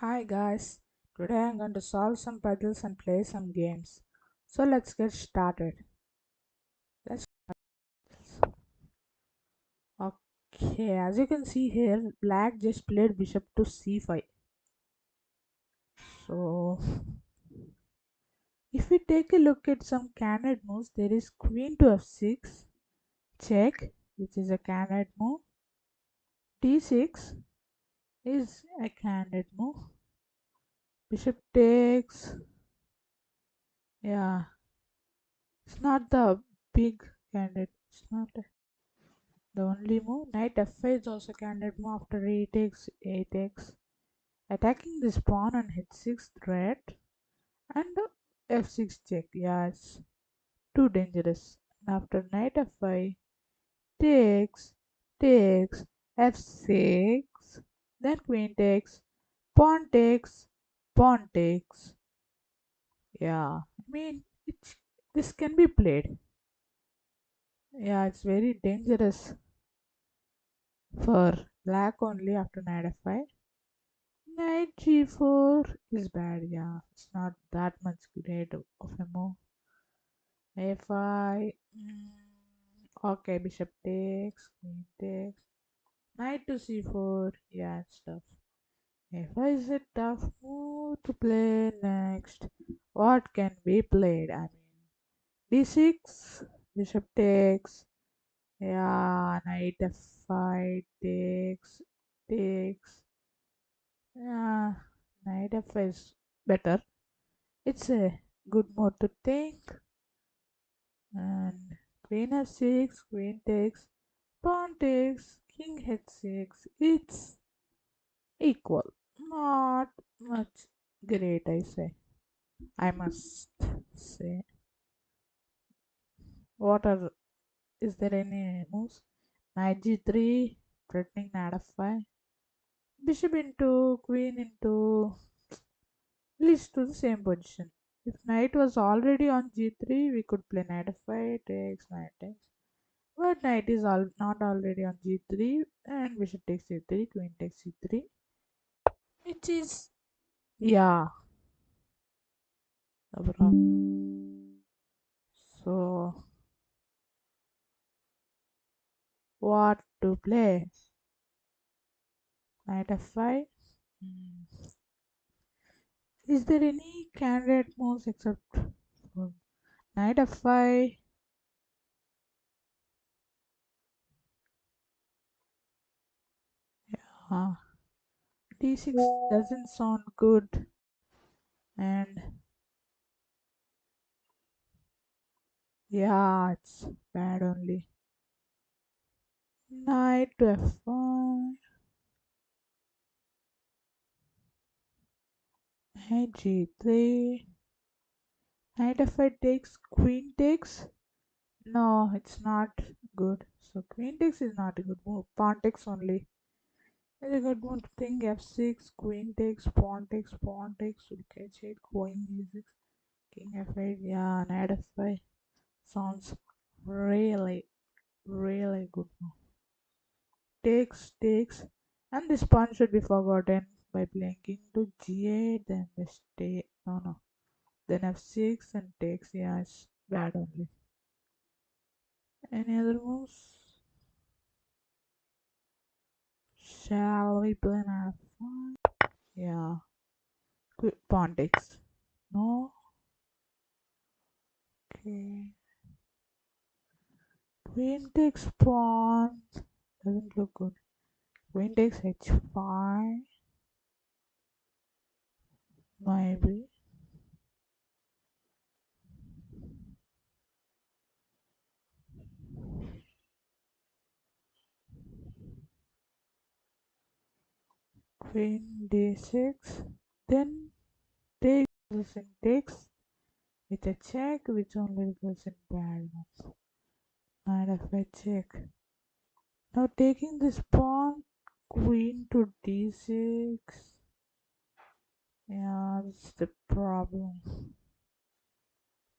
Hi guys, today I'm going to solve some puzzles and play some games. So let's get started. Let's Okay, as you can see here, black just played bishop to c5. So if we take a look at some candidate moves, there is queen to f6, check, which is a candidate move. d6 is a candidate move. Bishop takes, yeah, it's not the big candidate. It's not the only move. Knight f5 is also candidate move after e takes a takes. Attacking this pawn on h6 threat and f6 check. Yeah, it's too dangerous. And after knight f5 takes, takes, f6, then queen takes, pawn takes, pawn takes. Yeah, I mean, this can be played. Yeah, it's very dangerous for black only after knight f5. Knight g4 is bad, yeah. It's not that much great of a move. F5. Okay, bishop takes, queen takes. Knight to c4. Yeah, it's tough. F5 is a tough move to play next. What can be played? I mean, d6, bishop takes. Yeah, knight f5 takes, takes. Yeah, knight f5 is better. It's a good mode to think. And queen f6, queen takes, pawn takes, king h6. It's equal. Not much great, I say. I must say. What are, is there any moves? Knight g3, threatening knight f5. Bishop into, queen into, leads to the same position. If knight was already on g3, we could play knight f5, takes, knight takes. But knight is not already on g3 and bishop takes c3, queen takes c3, which is, yeah, the problem. So, what to play? Knight f5. Hmm. Is there any candidate moves except for knight f5? Uh, d6 doesn't sound good, and yeah, it's bad only. Knight to f1, knight g3, knight f5 takes, queen takes. No, it's not good. So queen takes is not a good move. Pawn takes only. It's a good move to think f6, queen takes, pawn takes, pawn takes, okay, check, queen e6, king f8, yeah, knight f5. Sounds really, really good move. Takes, and this pawn should be forgotten by playing king to g8, then the stay, no, then f6 and takes, yeah, it's bad only. Any other moves? Shall we play knight f5? Yeah, pawn takes. No, okay. Queen takes pawn. Doesn't look good. Queen takes h5. Maybe. Queen d6. Then takes and takes with a check, which only results in bad ones. Knight f5 check. Now taking this pawn, queen to d6. Yeah, that's the problem.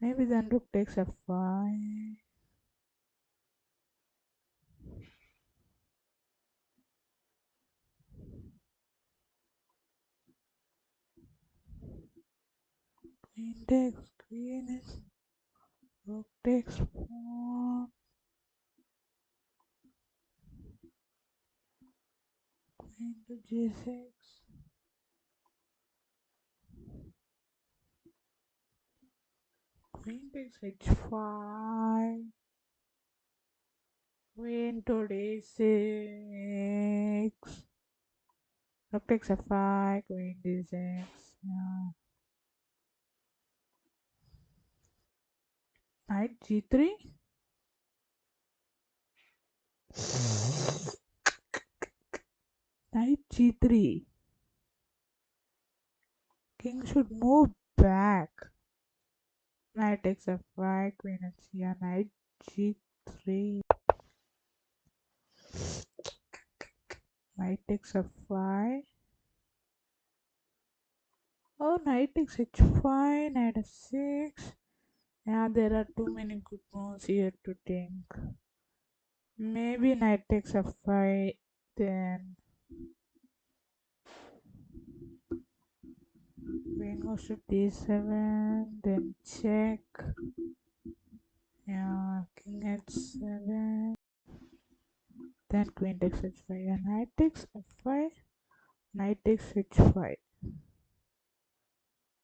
Maybe then rook takes f5. Queen takes queen is rook takes pawn. Queen to g6. Queen takes h5. Queen to d6. Rook takes f5. Queen d6. Yeah. Knight g3. Knight g3. King should move back. Knight takes f5. Queen h. Yeah. Knight g3. Knight takes f5. Oh, knight takes h5. Knight f6. Yeah, there are too many good moves here to think. Maybe knight takes f5. Then queen goes to d7. Then check. Yeah, king h7. Then queen takes h5. Yeah, knight takes f5. Knight takes h5.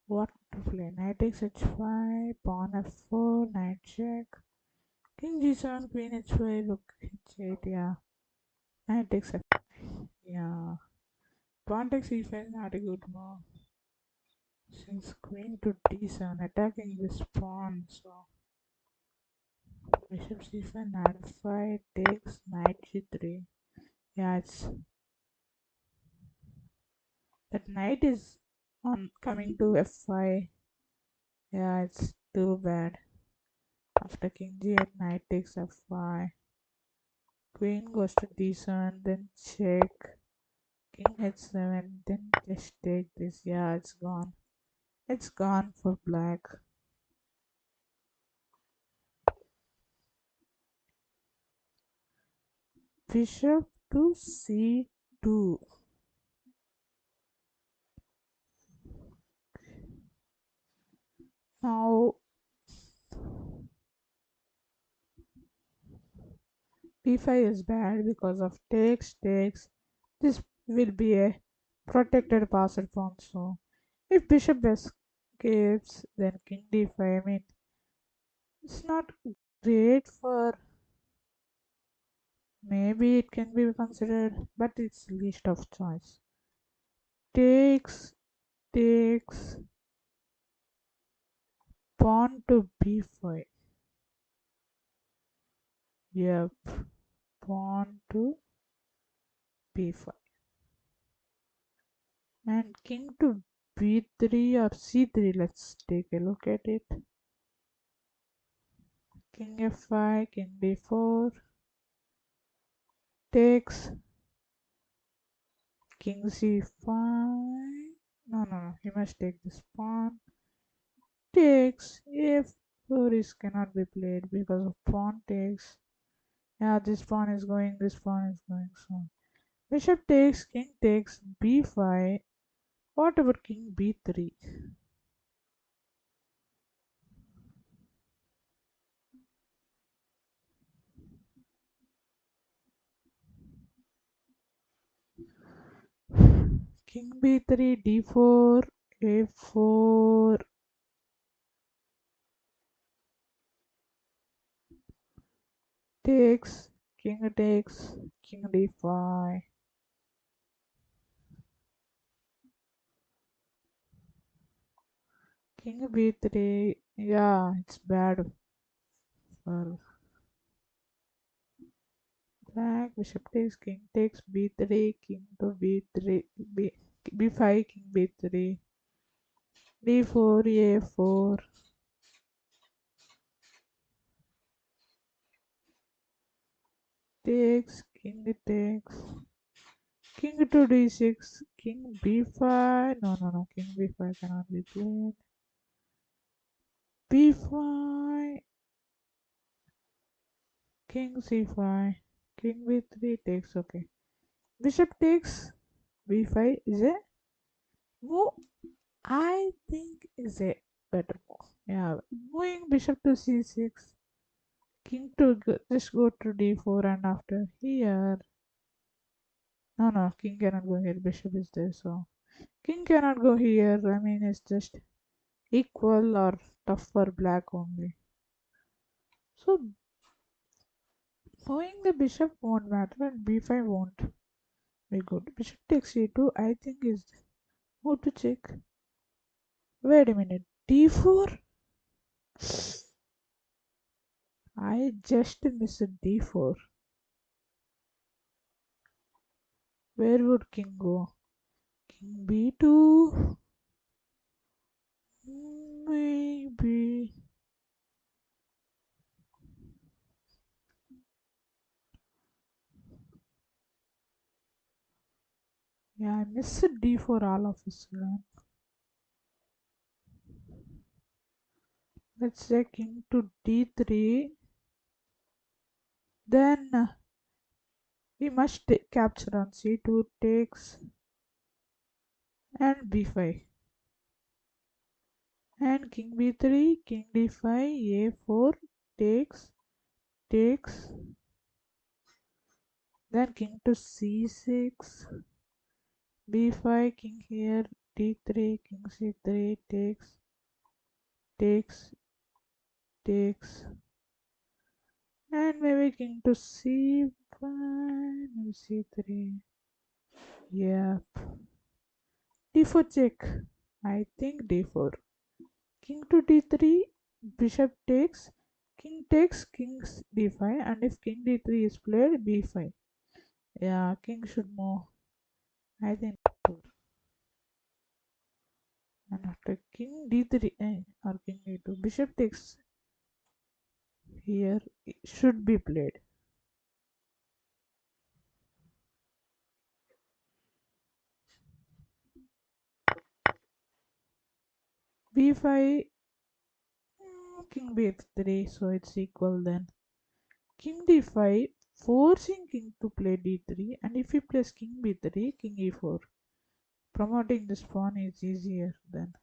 What to play? Knight takes h5. Pawn f4. Knight check. King g7. Queen h5. Rook h8. Yeah. Knight takes f5. Yeah. Pawn takes e5 is not a good move. Since queen to d7, attacking this pawn. So bishop c5, knight f5 takes knight g3. Yeah, it's that knight is on coming to f5. Yeah, it's too bad. After king g8, knight takes f5. Queen goes to d7, then check. King h7, then just take this. Yeah, it's gone. It's gone for black. Bishop to c2. Now b5 is bad because of takes. This will be a protected passed pawn. So if bishop escapes, then king d5. I mean, it's not great for. Maybe it can be considered, but it's least of choice. Takes pawn to b5. Yep, pawn to b5 and king to b3 or c3. Let's take a look at it. King f5, king b4, takes king c5. No, he must take this pawn. Takes f4 is cannot be played because of pawn takes. Yeah, this pawn is going, this pawn is going. So bishop takes, king takes b5. What about king b3? King b3, d4, a4. Takes, takes, king d5. King b3. Yeah, it's bad for black. Bishop takes, king takes b3, king to b3, b5, king b3, d4, a4. Takes, king takes, king to d6, king b5. No, king b5 cannot be played. b5, king c5, king b3 takes. Okay, bishop takes b5 is a move. I think is a better move. Yeah, moving bishop to c6, king to just go to d4, and after here, no, king cannot go here. Bishop is there, so king cannot go here. I mean, it's just equal or tough for black only. So moving the bishop won't matter, and b5 won't be good. Bishop takes e2. I think is move to check. Wait a minute. d4. I just missed d4. Where would king go? King b2. Maybe. Yeah, I missed d4 all of a sudden. Let's say king to d3. Then we must capture on c2 takes and b5. And king b3, king d5, a4 takes. Then king to c6, b5, king here, d3, king c3 takes, takes. And maybe king to c5, maybe c3. Yep. d4 check. I think d4. King to d3, bishop takes, king d5, and if king d3 is played, b5. Yeah, king should move. I think d4. And after king d3 or king d2, bishop takes here it should be played. b5, king b3, so it's equal then. King d5, forcing king to play d3, and if he plays king b3, king e4. Promoting this pawn is easier then.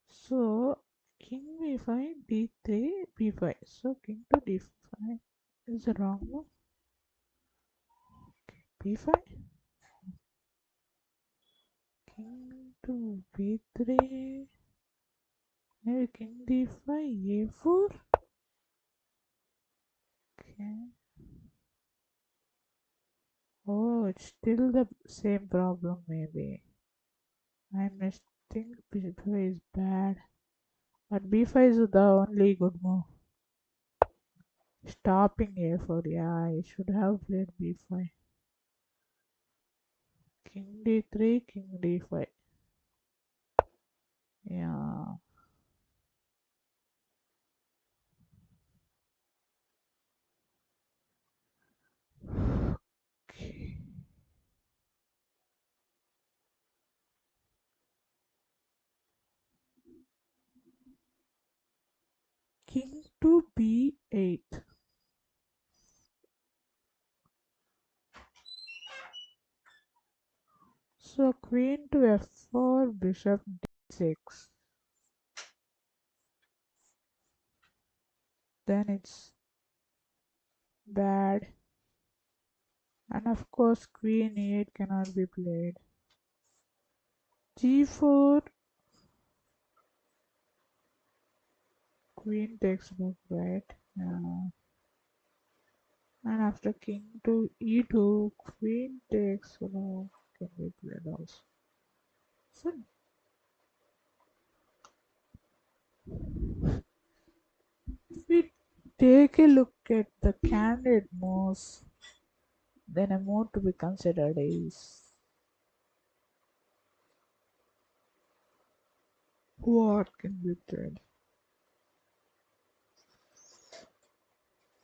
So king b5, d3, b5. So king to d5 is the wrong move. b5, king to b3, maybe king d5, a4. Okay. Oh, it's still the same problem maybe. I must think b5 is bad. But b5 is the only good move. Stopping a4, yeah, I should have played b5. King d3, king d5. Yeah. Okay. King to b8. So queen to f4, bishop d6. Then it's bad. And of course queen e8 cannot be played. g4, queen takes back, right? Yeah. And after king to e2, queen takes, can be played also. So if we take a look at the candidate moves, then a move to be considered is what can be played.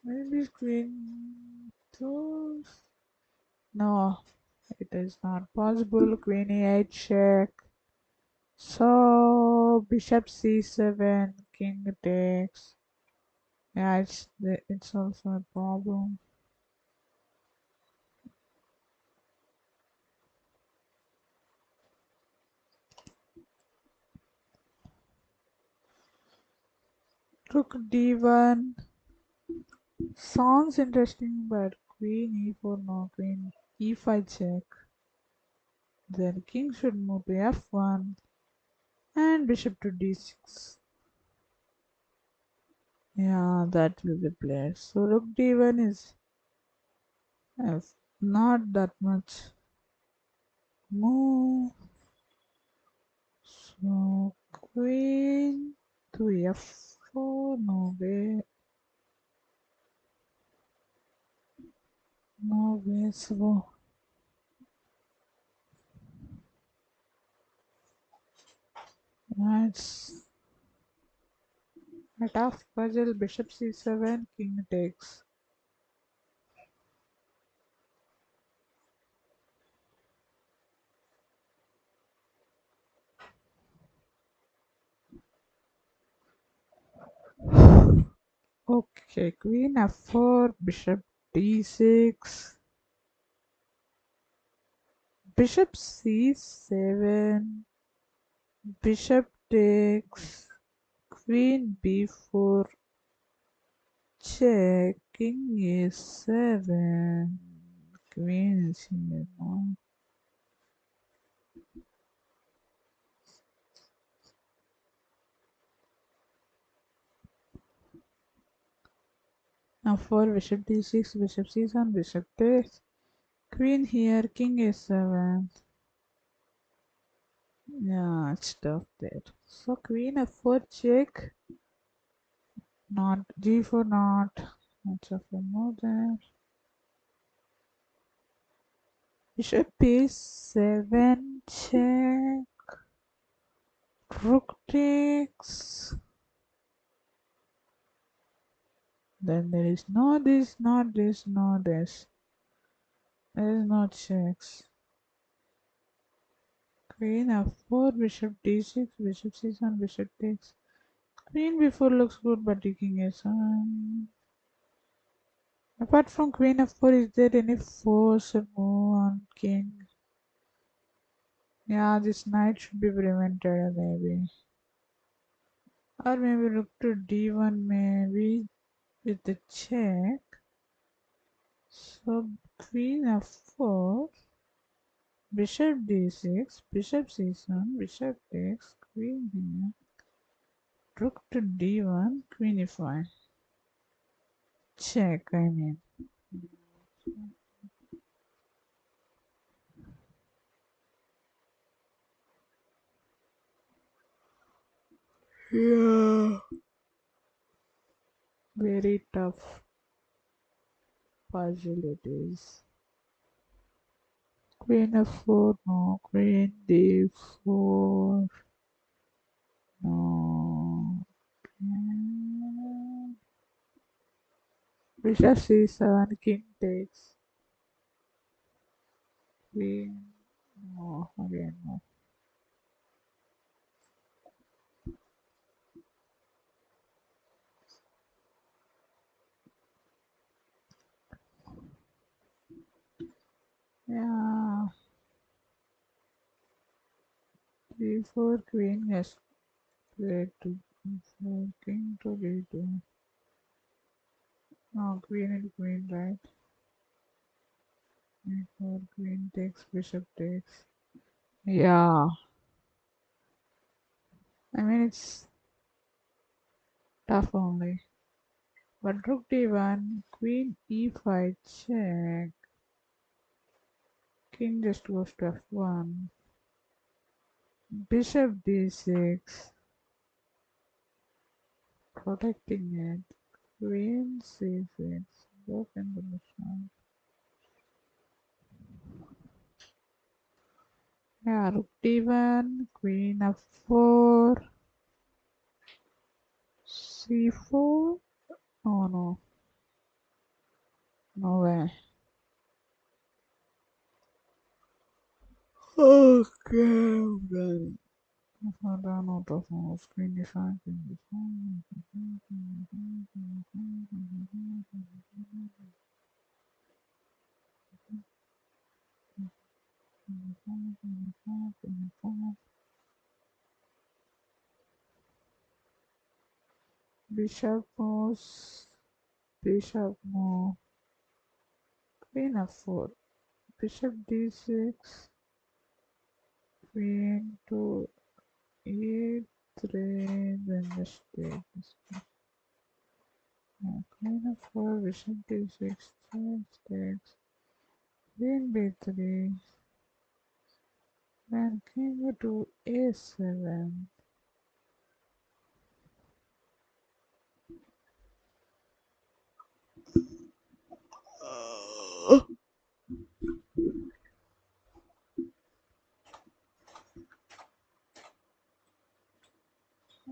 Maybe queen to, no, it is not possible. Queen e8 check. So bishop c7, king takes. Yeah, it's also a problem. Rook d1 sounds interesting, but queen e4 no, queen e5 check. Then king should move to f1 and bishop to d6. Yeah, that will be played. So rook d1 is not that much move. So queen to f4, no way, no way. So it's a tough puzzle. Bishop c7, king takes. Okay, queen f4, bishop d6, bishop c7, bishop takes, queen b4, check, king a7, queen is here now. Now for bishop d6, bishop c7, bishop takes, queen here, king a7. Yeah, it's tough there. So queen f4 check, not g4 not. Much of a move there. Bishop a7 check. Rook takes. Then there is no this, not this, no this. There is no checks. Queen f4, bishop d6, bishop c7, bishop takes. Queen b4 looks good, but taking a7. Apart from queen f4, is there any force move on king? Yeah, this knight should be prevented maybe. Or maybe rook to d1 maybe with the check. So queen f4, bishop d6, bishop c7, bishop takes, queen here, rook to d1, queen e5. Check, I mean. Yeah. Very tough puzzle it is. Queen f4, no. Queen d4, no. Bishop c7, king takes. Queen, no. Again, no. Yeah. d4, queen, yes. Play to d4, king to d2. No, queen and queen, right? d4, queen takes, bishop takes. Yeah. I mean, it's tough only. But rook d1, queen e5 check. King just goes to f1. Bishop d6, protecting it. Queen c6, broken position. Yeah, rook d1, queen f4, c4. Oh no, no way. Okay, I'm done. Not done out of my screen design. Bishop moves. Bishop move. Queen f4. Bishop d6. Queen to e3. Then just take this. Queen f4. Bishop d6. Takes. Queen b3. Then king to a7.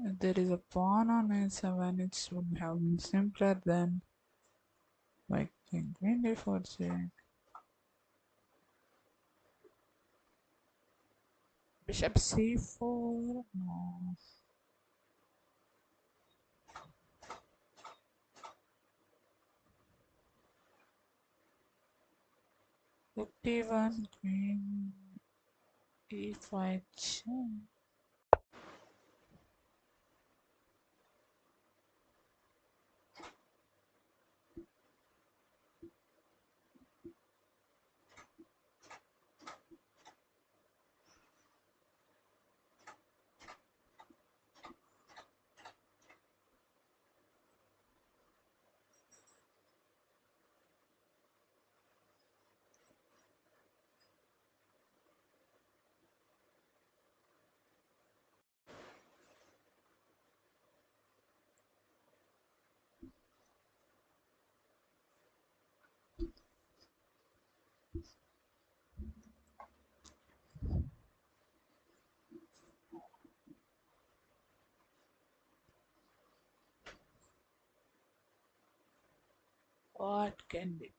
If there is a pawn on a7, it would have been simpler than like king queen d4 check. Bishop c4. No. Rook d1, queen e5 check. What can be?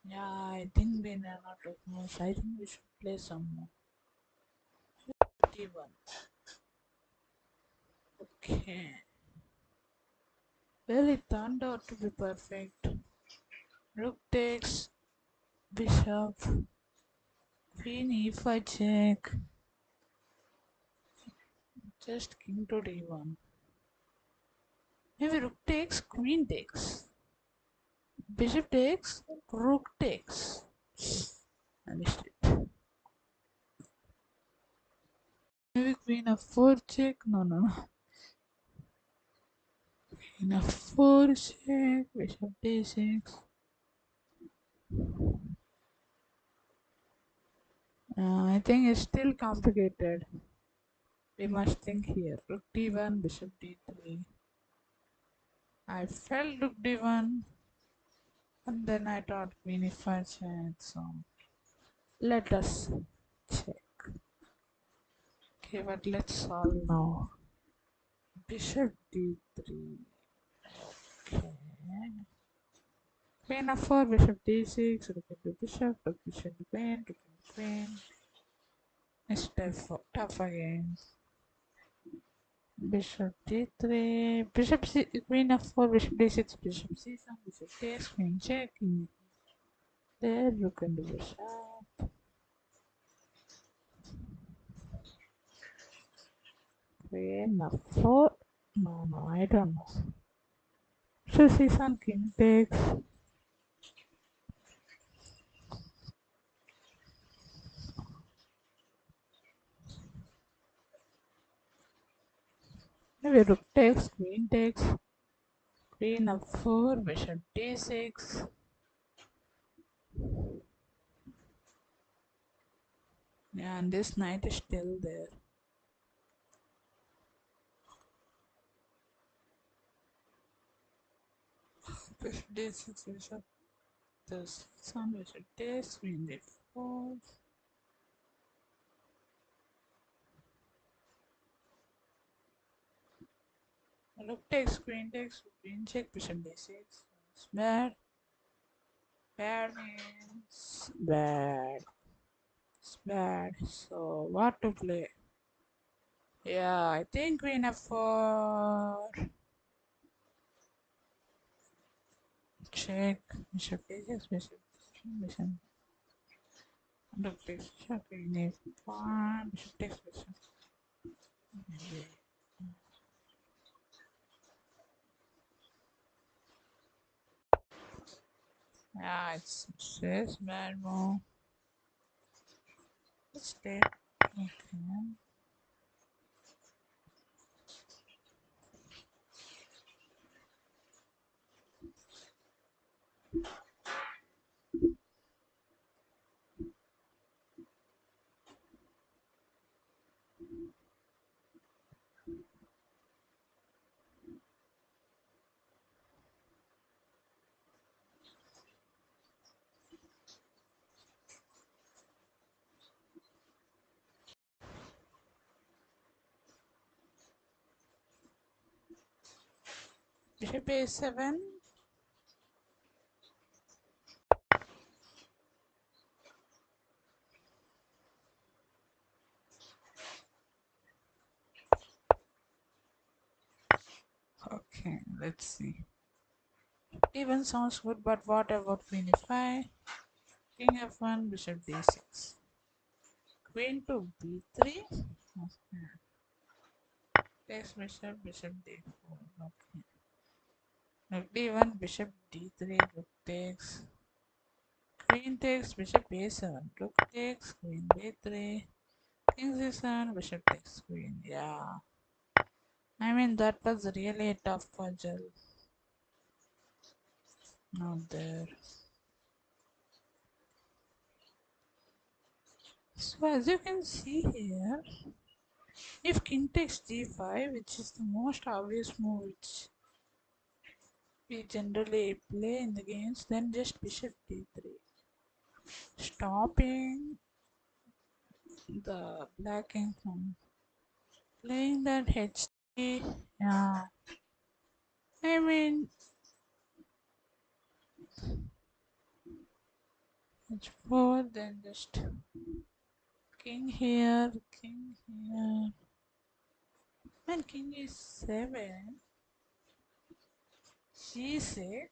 Yeah, I think we ran out of moves. I think we should play some more. D1. Okay. Well, it turned out to be perfect. Rook takes bishop. Queen e5 check. Just king to d1. Maybe rook takes, queen takes. Bishop takes, rook takes. I missed it. Maybe queen f4 check. No. Queen f4 check. Bishop d6. I think it's still complicated. We must think here. Rook d1, bishop d3. I felt rook d1, and then I thought queen e5 check. So let us check. Okay, but let's solve now. Bishop d3. Okay. Queen f4, bishop d6, rook into bishop, rook bishop to queen, rook into queen. It's tough again. Bishop d3, bishop c, queen f4, bishop d6, bishop c7, bishop takes, queen checking. There, rook into bishop. Queen f4. No, I don't know. So c7, king takes. Maybe rook takes, queen takes. Queen f4, bishop d6. Yeah, and this knight is still there. Bishop d6, bishop this sun, bishop takes, queen d4. Rook takes, queen check, bishop d6. It's bad. Bad means bad. It's bad. So what to play? Yeah, I think queen f4. Check. Bishop d6, bishop. Rook takes bishop, queen e1, bishop takes bishop. Says bad move. Let's take. Okay. Bishop a7. Okay, let's see. Even sounds good, but what about queen e5? King f1, bishop d6. Queen to b3. Okay. Takes bishop, bishop d4. Okay. Rook d1, bishop d3, rook takes. Queen takes, bishop a7. Rook takes, queen b3. King c7, bishop takes queen. Yeah. I mean, that was really a tough puzzle. Not there. So as you can see here, if king takes d5, which is the most obvious move which we generally play in the games, then just bishop d3, stopping the black king from playing that h3. Yeah, I mean h4, then just king here, king here, and king is 7, g6,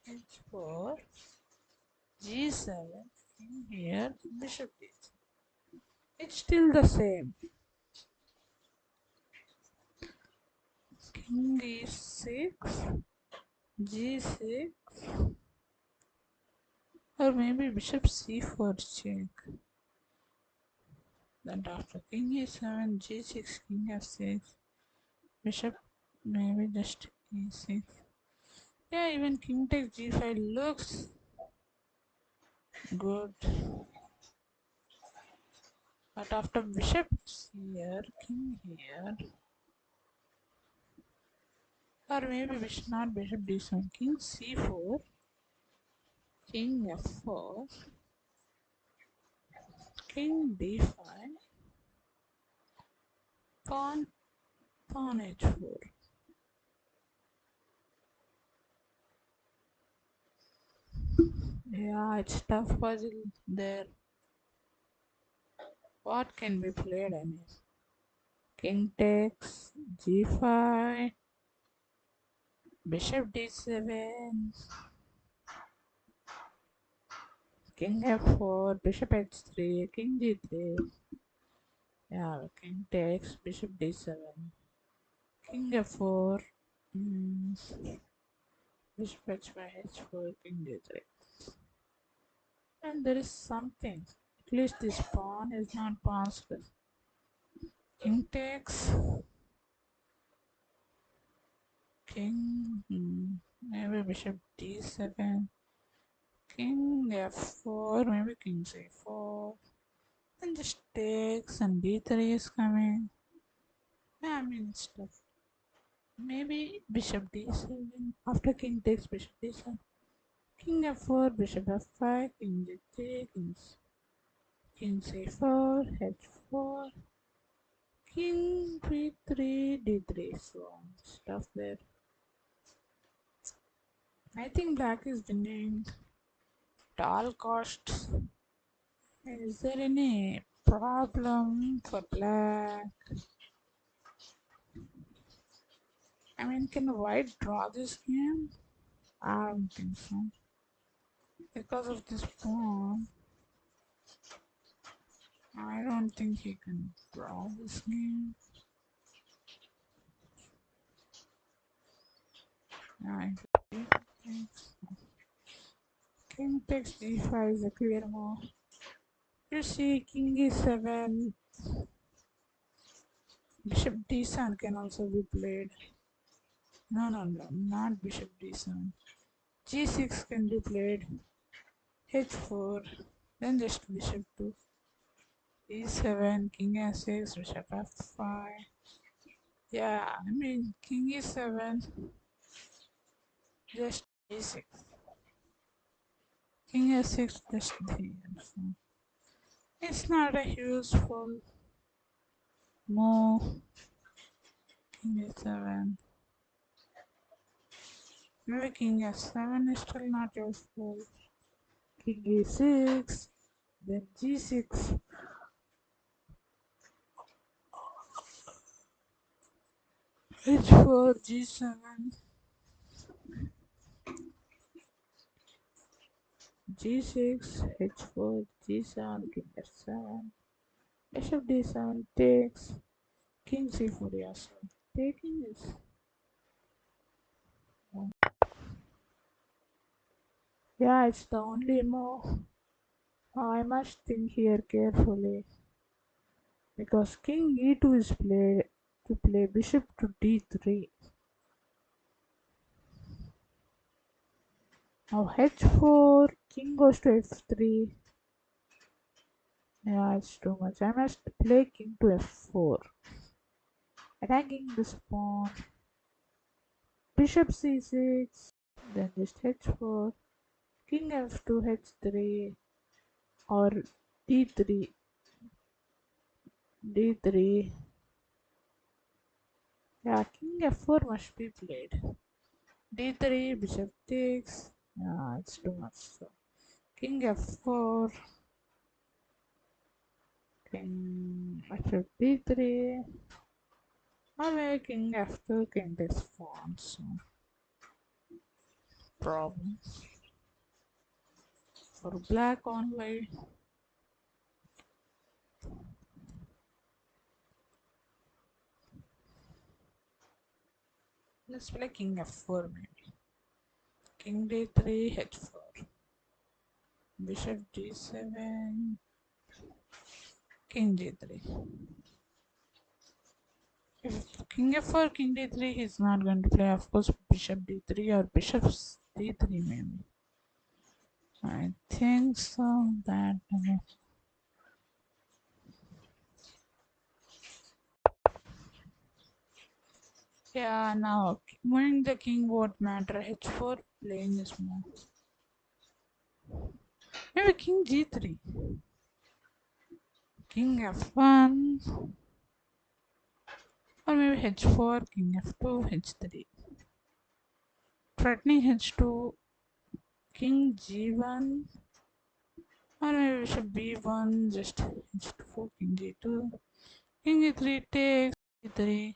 h4, g7, king here, bishop d3. It's still the same. King e6, g6, or maybe bishop c4 check. Then after king e7, g6, king f6, bishop maybe just e6. Yeah, even king takes g5 looks good. But after bishop here, king here, or maybe bishop not bishop d7, king c4, king f4, king d5, pawn pawn h4. Yeah, it's tough puzzle there. What can be played? I mean, king takes g5, bishop d7, king f4, bishop h3, king g3. Yeah, king takes bishop d7, king f4, bishop h5, h4, king d3. And there is something. At least this pawn is not passed. King takes king, maybe bishop d7, king f4, maybe king c4, then just takes and d3 is coming. Yeah, I mean it's tough. Maybe bishop d7 after king takes bishop d7, king f4, bishop f5, king g3, king c4, h4, king b3, d3. So stuff there. I think black is winning at all costs. Is there any problem for black? I mean, can white draw this game? I don't think so. Because of this pawn, I don't think he can draw this game. I think so. King takes d5 is a clear move. You see, king e7, bishop d7 can also be played. No, not bishop d7. g6 can be played. h4, then just bishop to e7, king s6, bishop f5. Yeah, I mean, king e7, just e6. King s6, just d4. It's not a useful move. King e7. Maybe king f7 is still not useful. King e6, then g6, h4, g7, g6, h4, g7, king f7, bishop d7 takes, king c4, yeah, so taking is, yeah, it's the only move. I must think here carefully because king e2 is played to play bishop to d3. Now h4, king goes to f3. Yeah, it's too much. I must play king to f4. Attacking this pawn. Bishop c6. Then just h4. King f2, h3. Or d3. d3. Yeah, king f4 must be played. d3, bishop takes. Yeah, it's too much. So, king f4. King bishop d3. Or maybe king f2, king takes pawn. So, problem for black only. Let's play king f4 maybe. King d3, h4. Bishop d7, king d3. If king f4, king d3, he's not going to play, of course, bishop d3 or bishop d3 maybe. I think so. That yeah, now moving the king won't matter. h4 playing is more. Maybe king g3, king f1, or maybe h4, king f2, h3. Threatening h2, king g1, or maybe bishop b1, just h4, king g2, king e3 takes e3,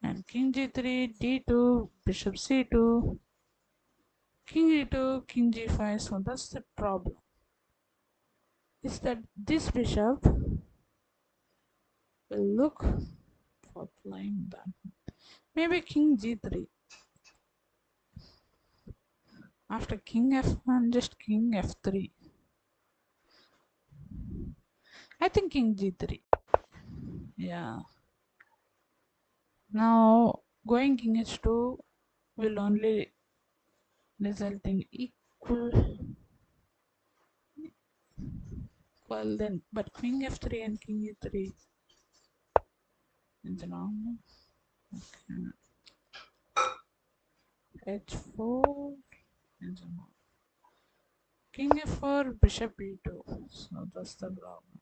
and king g3, d2, bishop c2, king e2, king g5. So that's the problem. Is that this bishop will look for playing that. Maybe king g3. After king f1, just king f3. I think king g3. Yeah. Now going king h2 will only result in equal then, but king f3 and king e3 is normal. Okay. h4 is normal. King f4, bishop e2. So that's the problem.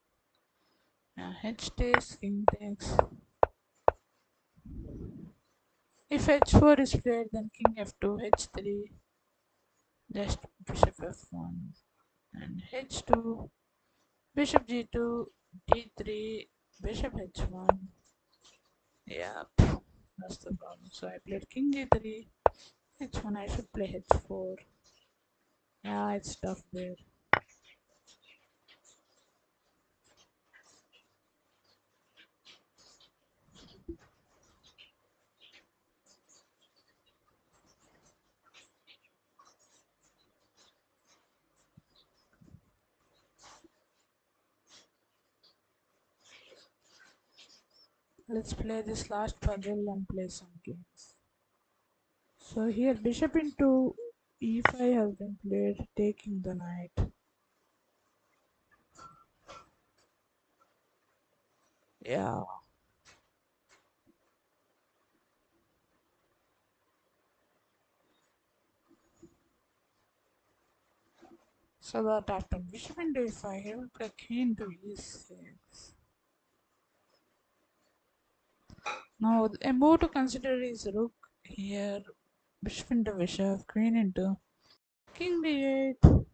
Yeah, h takes, king takes. If h4 is played, then king f2, h3, just bishop f1, and h2, bishop g2, d3, bishop h1. Yeah, that's the problem. So I played king g3, h1. I should play h4. Yeah, it's tough there. Let's play this last puzzle and play some games. So here bishop into e5 has been played, taking the knight. Yeah. So that after bishop into e5, he will play queen to e6. Now a move to consider is rook here, bishop into bishop, queen into king d8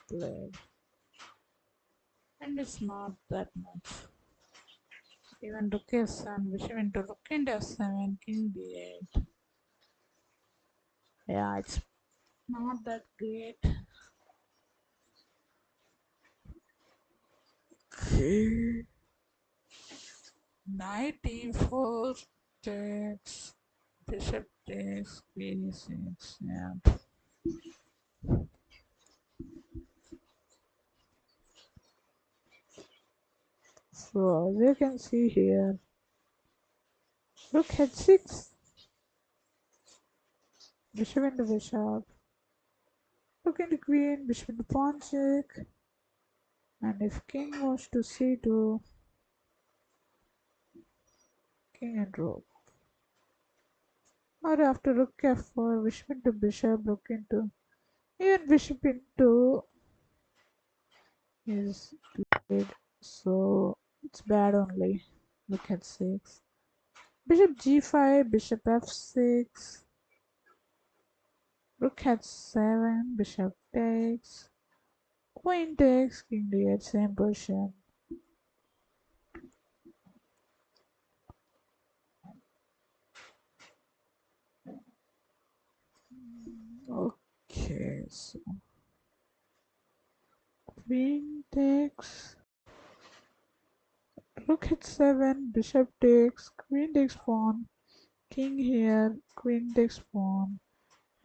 played. And it's not that much. Even rook s7, bishop into rook into f7, king d8. Yeah, it's not that great. Okay. Knight e4 takes, bishop takes, queen e6. Yeah. So as you can see here, rook h6, bishop into bishop, rook into queen, bishop into pawn check, and if king was to c2, king and rook. Or after rook f4, bishop into bishop, rook into, even bishop into is played, so it's bad only. Rook at 6. Bishop g5, bishop f6, rook at 7, bishop takes, queen takes, king d8, same position. Okay, so queen takes, rook at 7, bishop takes, queen takes pawn, king here, queen takes pawn,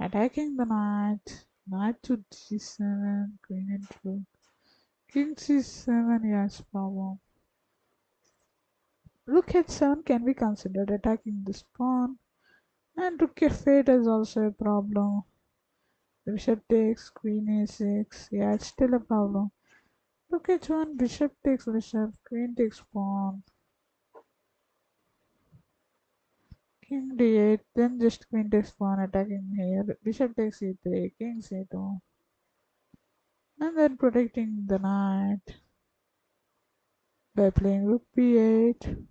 attacking the knight, knight to g7, queen and rook, king c7, yes, problem. Rook h7 can be considered attacking this pawn, and rook f8 is also a problem. The bishop takes, queen a6, yeah, it's still a problem. Rook h1, bishop takes bishop, queen takes pawn, king d8, then just queen takes pawn attacking here, bishop takes e3, king c2, and then protecting the knight by playing rook b8.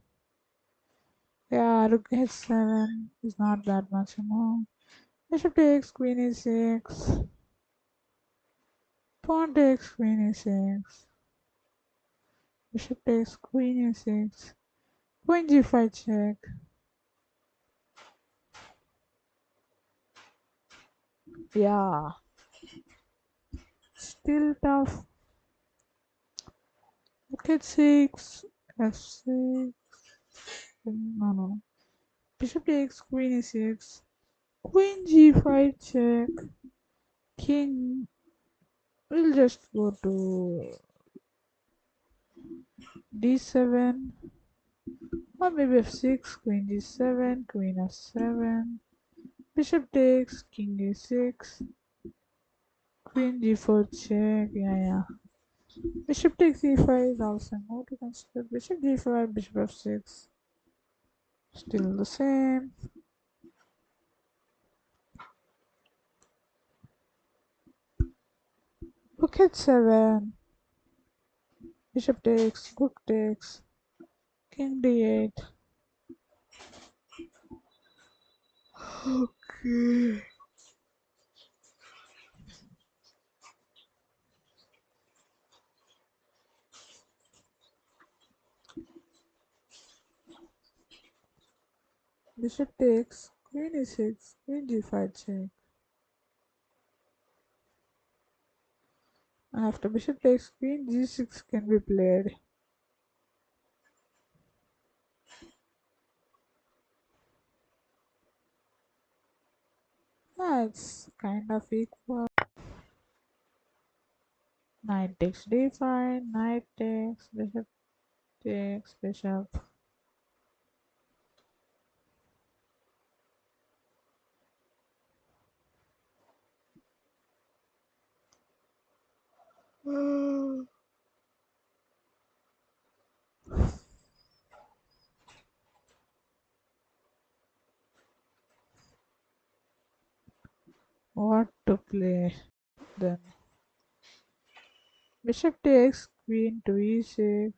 Yeah, rook h7 is not that much, you know. Bishop takes, queen e6, pawn takes, queen e6, bishop takes, queen e6, queen g5 check. Yeah, still tough. Rook h6, f6, no. Bishop takes, queen e6, queen g5 check, king will just go to d7, or maybe f6, queen d7, queen f7, bishop takes, king e6, queen g4 check, yeah. Bishop takes e5 is also more to consider. Bishop g5, bishop f6, still the same. Rook h7, bishop takes, rook takes, king d8. Okay. Bishop takes, queen e6, queen g5 check. And after bishop takes, queen g6 can be played. Yeah, it's kind of equal. Knight takes d5, knight takes, bishop takes bishop. What to play then? Bishop takes queen to e6.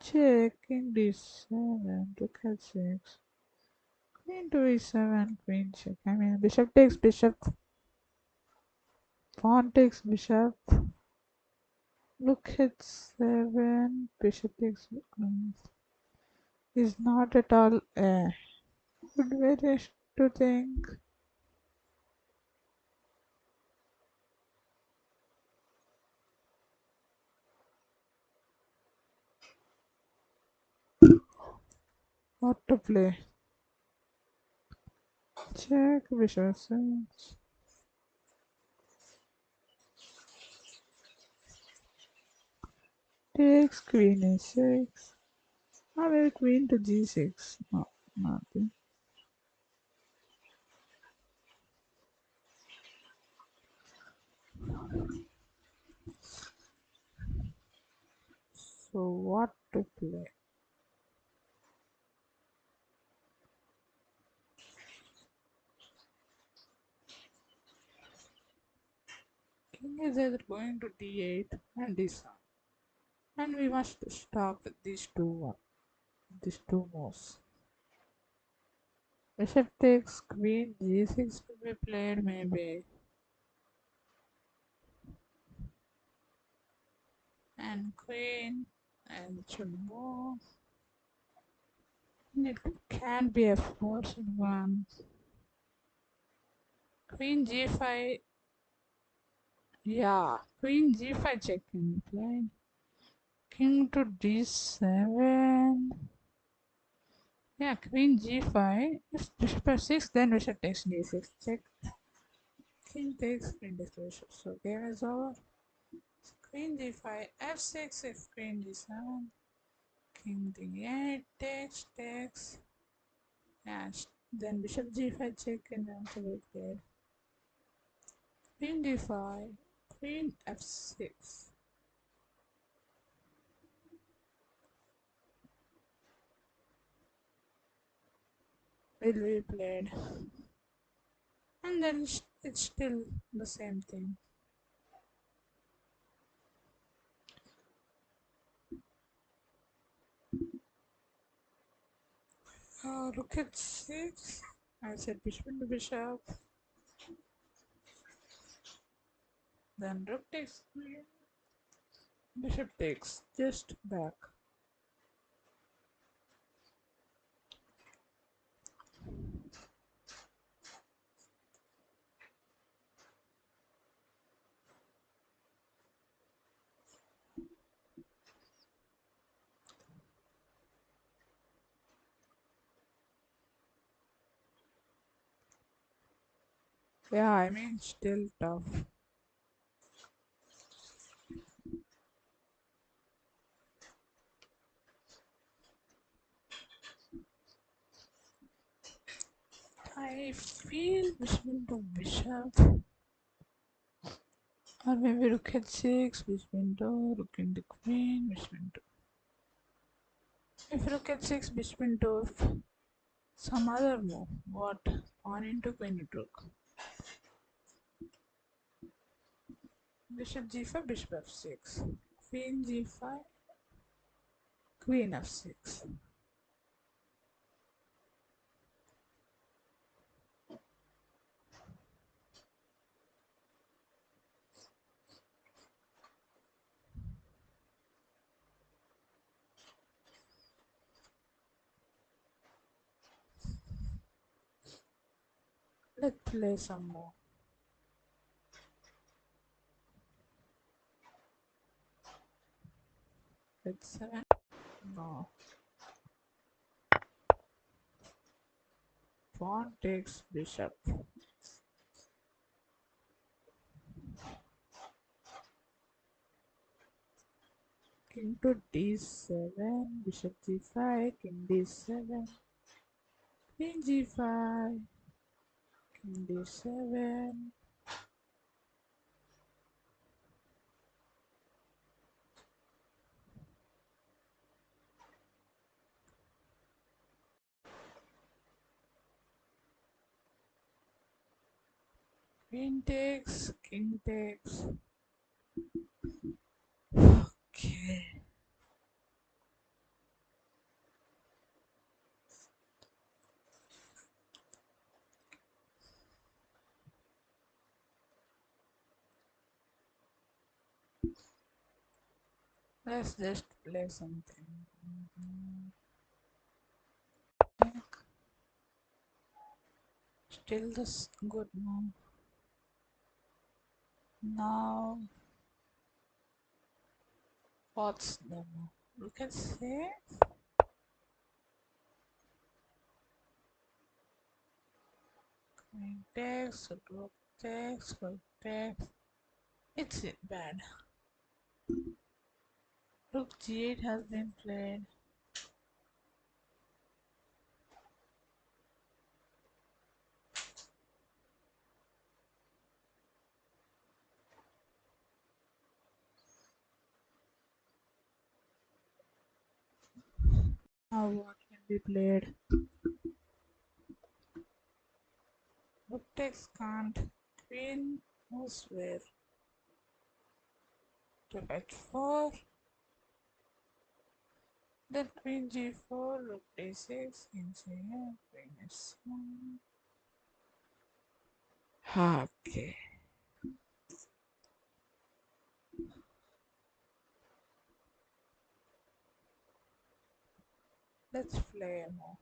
Check, king d7, rook h6. Queen to e7, queen check. I mean, bishop takes bishop, pawn takes bishop, rook h7, bishop takes is not at all a good way to think. What to play? Check, bishop 6. Takes queen a6. Or maybe queen to g6. No, nothing. So what to play? King is either going to d8 and d7. And we must stop with these two moves. Bishop takes queen g6 to be played maybe. And queen and it should move. And it can be a forced one. Queen g5. Yeah, queen g5 check can be played. King to d7. Yeah, queen g5. If bishop f6, then bishop takes d6. Check. King takes queen takes bishop. So game is over. Queen d5, f6 if queen d7. King d8 takes. Yeah, then bishop g5 check and also be played. Queen d5, queen f6. Will be played. And then it's still the same thing. Rook at 6. I said bishop to bishop. Then rook takes queen. Bishop takes just back. Yeah, I mean, still tough. I feel bishop to bishop. Or maybe rook at 6, bishop into, rook into queen, bishop into. If rook at 6, bishop into some other move, what? Pawn into queen into rook. Bishop g5, bishop f6. Queen g5, queen f6. Let's play some more. Let's 7. No. Pawn takes bishop. king to d7, bishop g5, king d7, queen g5, king d7, queen takes, king takes. Okay. Let's just play something. Still this good move. Now, what's the move? You can say queen takes, rook takes, rook takes. It's bad. Rook g8 has been played. Now what can be played? Rook takes can't. Queen moves where? To h4. Then queen g4, rook d6, king c8, queen s1. Okay. Let's play more.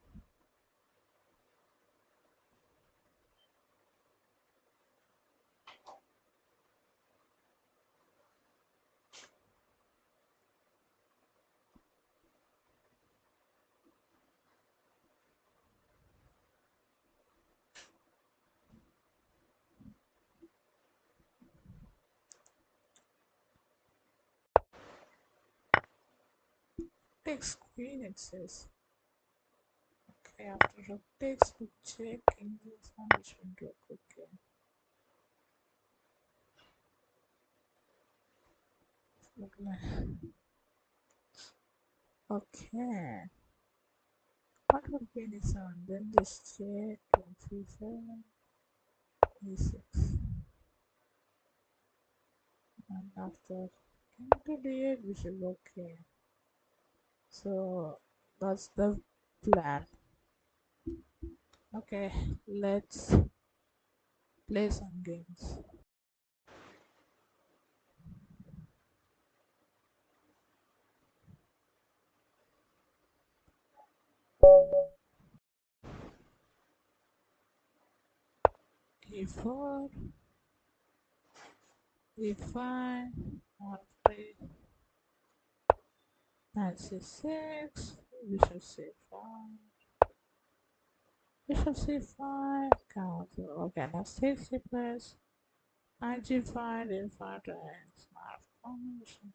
Takes queen, it says. Okay, after rook takes, rook check, king this one, bishop rook. Okay. Okay. What would be this one? Then just check, king c7, e6. And after king to d8, bishop. Okay. So that's the plan. Okay, let's play some games. e4, e5, one, 3, knight c6, bishop c5, bishop c5, counter. Okay, now c plus, knight g5, d5, knight combination,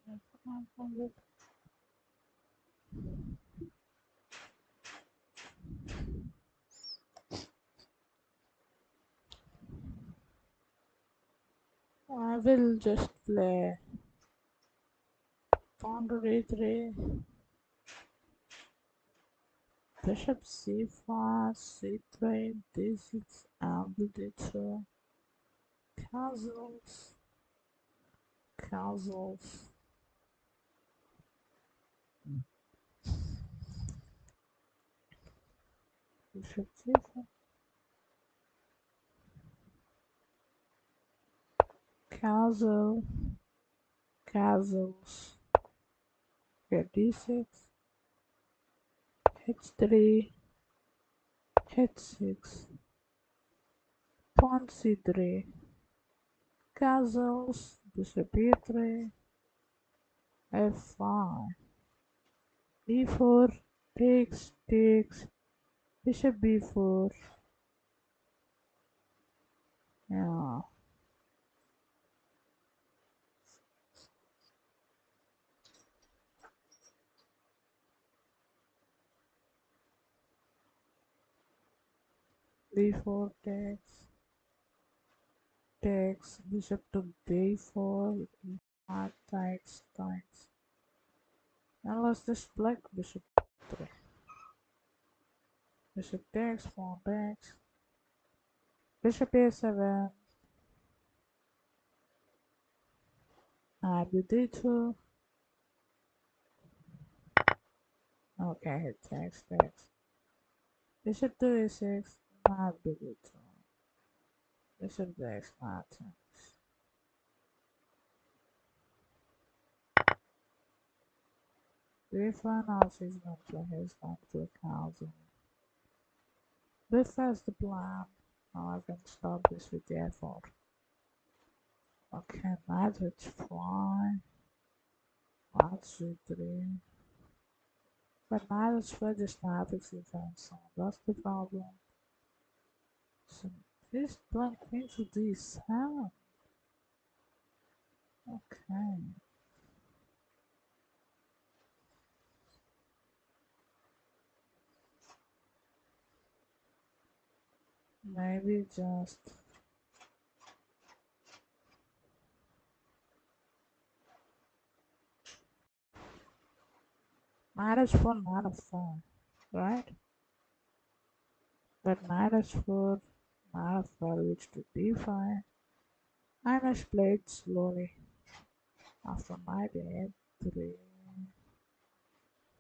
I will just play pawn to d3, bishop c5, c3, d6, and d2, castles, castles, bishop c5, castle, castles, okay, d6, h3, h6, pawn c3, castles, bishop e3, f5, e4, takes, bishop b4, yeah, b4 takes bishop to b4, knight takes. Now let's just black bishop 3. Bishop takes, pawn takes. Bishop a7. Knight b2. Okay, it takes. Bishop to a6. Knight b2. Bishop takes, knight takes. b5 now she's going to play his going to account. This is the plan. Now I can stop this with the f4. Okay, knight h5. Knight c3. But knight h5 just now fixes defense, so that's the problem. So this blank queen to d7. Okay. Maybe just knight h4, knight f5, right? But knight h4, knight f5 reach to d5. I must play it slowly. After knight a3.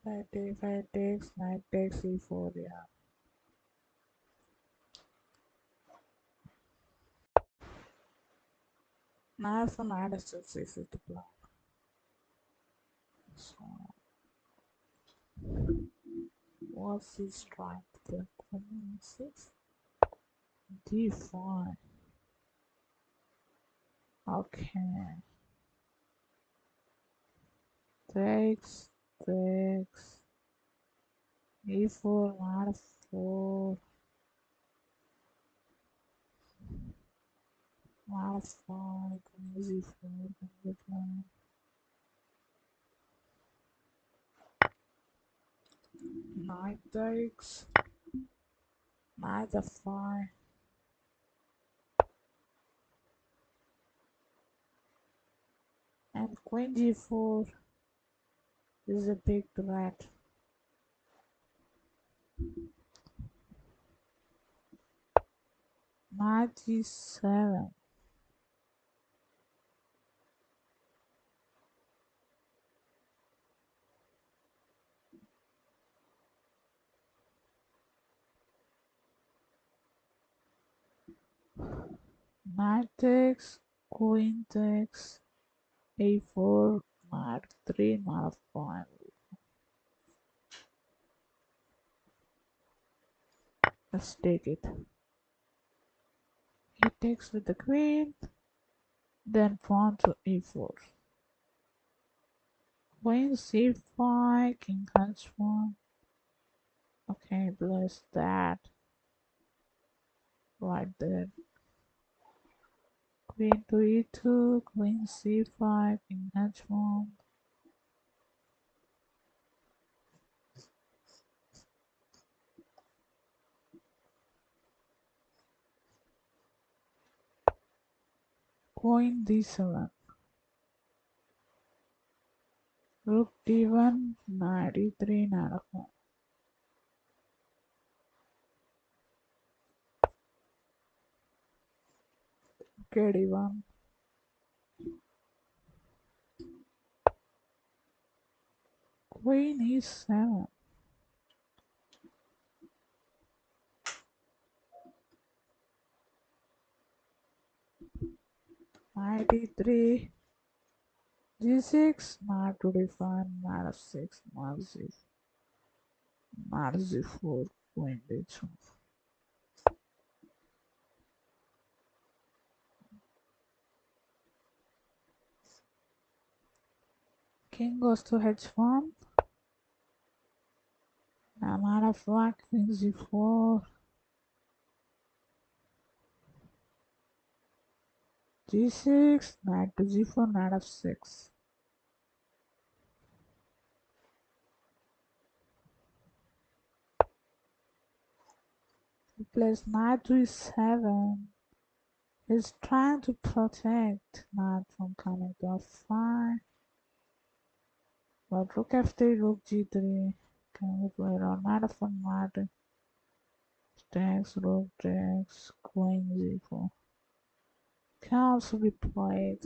Knight takes, knight takes e4, yeah. Knight for knight is just easy to play. So, what's he trying to play? Queen 6? d5. Okay. Takes, e4, knight f4, knight f5, queen z4, queen z5. Knight takes, knight f5, and queen g4 is a big threat. Knight g7. Knight takes, queen takes, a4, knight 3, knight 5. Let's take it. He takes with the queen, then pawn to e4. Queen c5, king h1. Okay, bless that. Right there. Queen to e2, queen c5, king h1. Queen d7. Rook d1, knight e3, knight f1. Okay, d1. Queen e7. Knight e3. g6, knight to d5, knight f6, knight z4, queen d2. King goes to h1. Now knight f1, queen z4, g6, knight to g4, knight f6. plus knight d7 is trying to protect knight from coming to f5. But rook f3, rook g3 can be played on knight f1, knight takes, rook takes, queen z4 can also be played.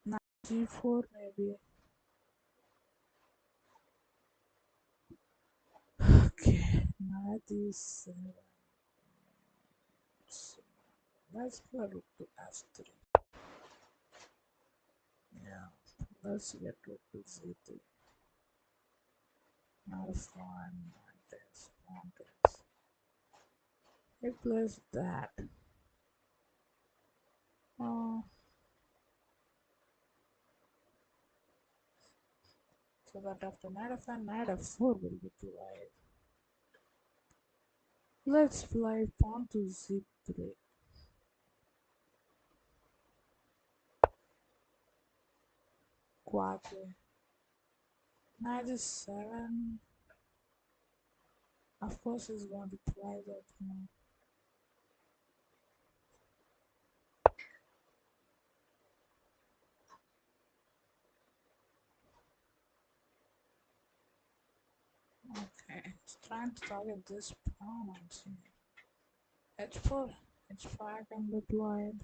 Knight g4 maybe. Okay, knight d7. Let's play rook to f3. Yeah, let's get rook to z3. Not a fine, not this, not this. He plays that. Oh, so that after knight f5, knight f4 will be played. Let's play pawn to z3. Quadri. Knight e7. Of course, he's going to play that one. Okay, it's trying to target this pawn on c. h4, h5 can be played.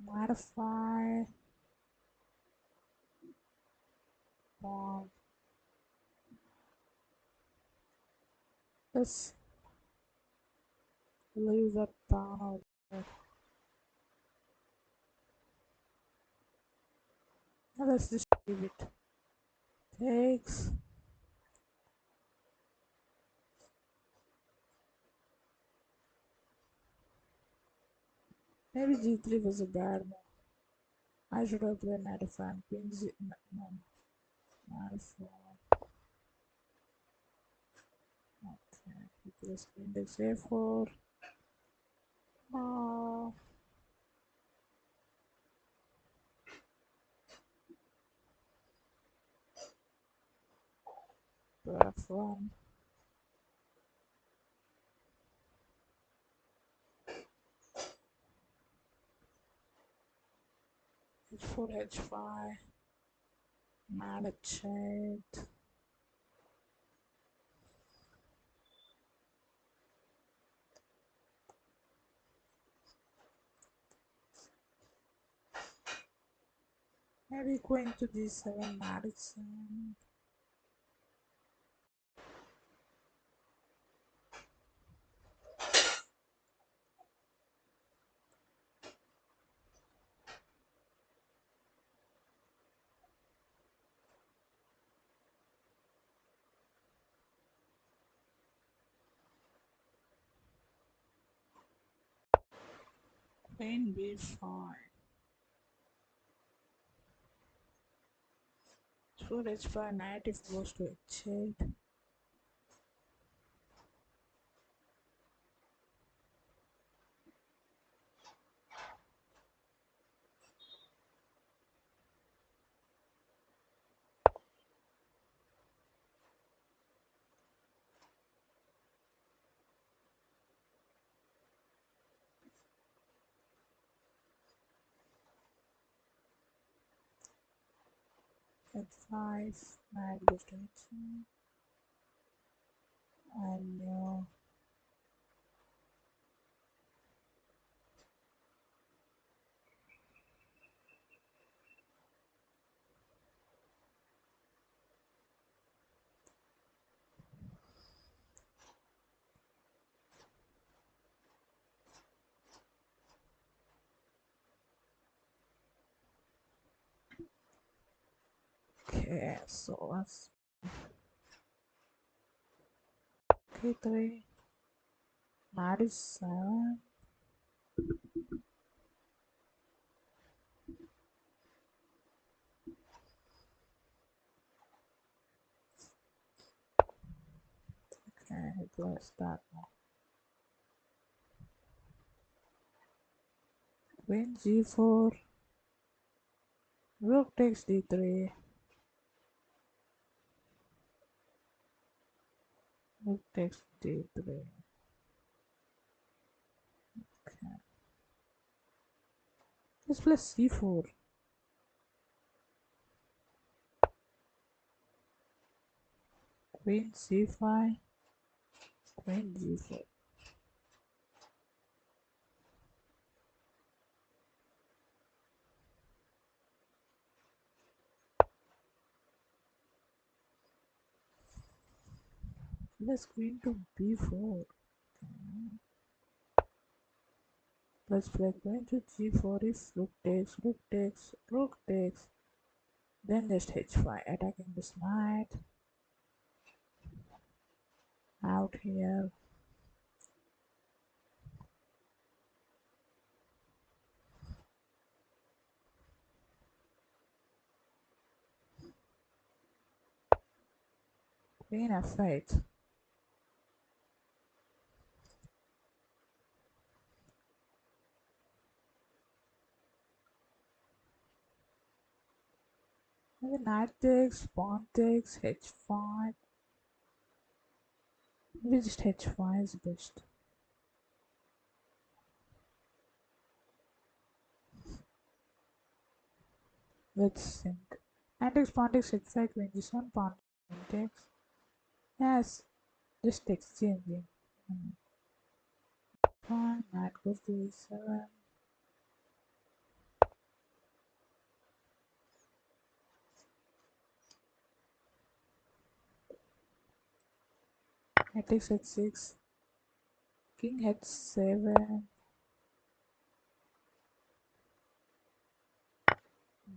Knight f5. Pawn. Let's leave that pawn out there. Now let's just leave it. Takes. Maybe g3 was a bad move. I should have played knight f5. Queen z. No, knight f4. Okay, he plays queen takes a4. Oh, f1. h4, h5. Knight h8. Maybe queen to d7, knight h7. Queen b5. So h5, knight if goes to h8. F5, knight goes to h8. And okay, so let's k3, knight is 7. Okay, he plays that one. Queen g4. Rook takes d3. Rook takes d3. Okay. Let's play c4. Queen c5. Queen g4. Let's queen to b4. Let's play queen to g4 if rook takes, rook takes, rook takes. Then just h5, attacking this knight. Out here. Queen f8. And the knight takes, pawn takes, h5. Maybe just h5 is best. Let's think. Knight takes, pawn takes, h5, queen g7, pawn takes. Yes, just exchanging. Fine, knight goes to e7. Knight takes h6. King h7.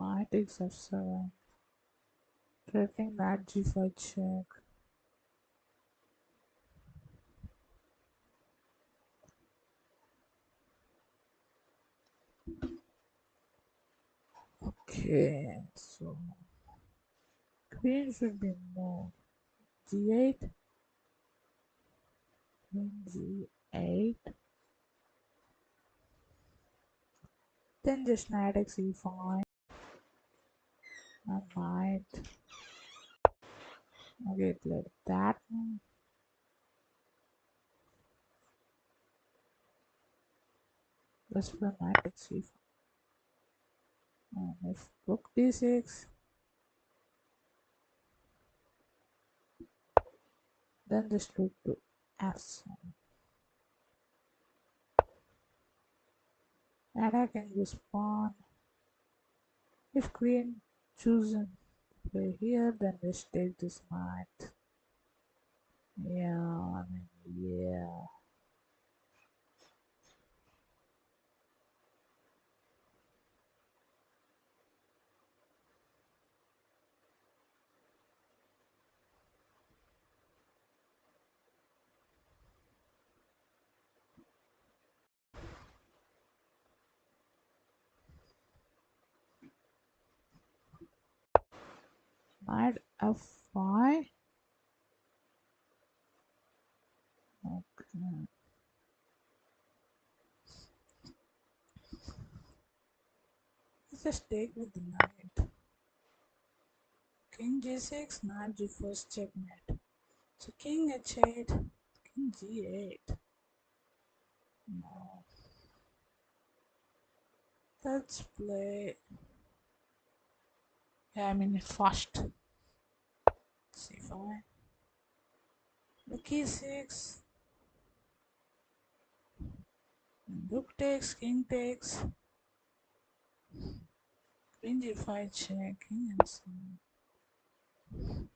Knight takes f7. Threatening knight g5 check. Okay, so queen should be moved. g8. Queen g8. Then just knight takes e5. And knight. Okay, let that one. Let's play knight takes e5. And if rook d6, then just rook to f7. Attacking this pawn. If queen chosen play here, then just take this knight. Yeah, I mean, yeah. Knight f5. Okay. Let's just take with the knight. King g6, knight g4 checkmate. So king h8, king g8. No. Let's play. Yeah, I mean first. c5. Rook e6. Rook takes, king takes. Queen g5 check, king and so on.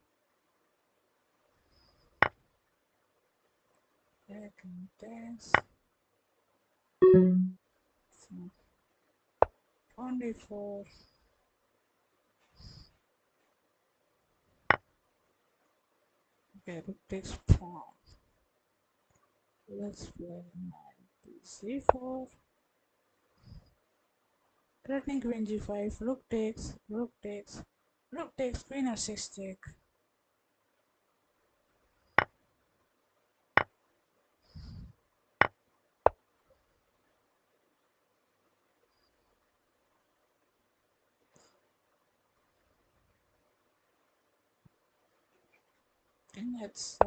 Yeah, king takes. So, pawn d4. Okay, rook takes pawn. Let's play knight c4. Threatening queen g5. Rook takes. Rook takes. Rook takes. Queen f6 check. King h7,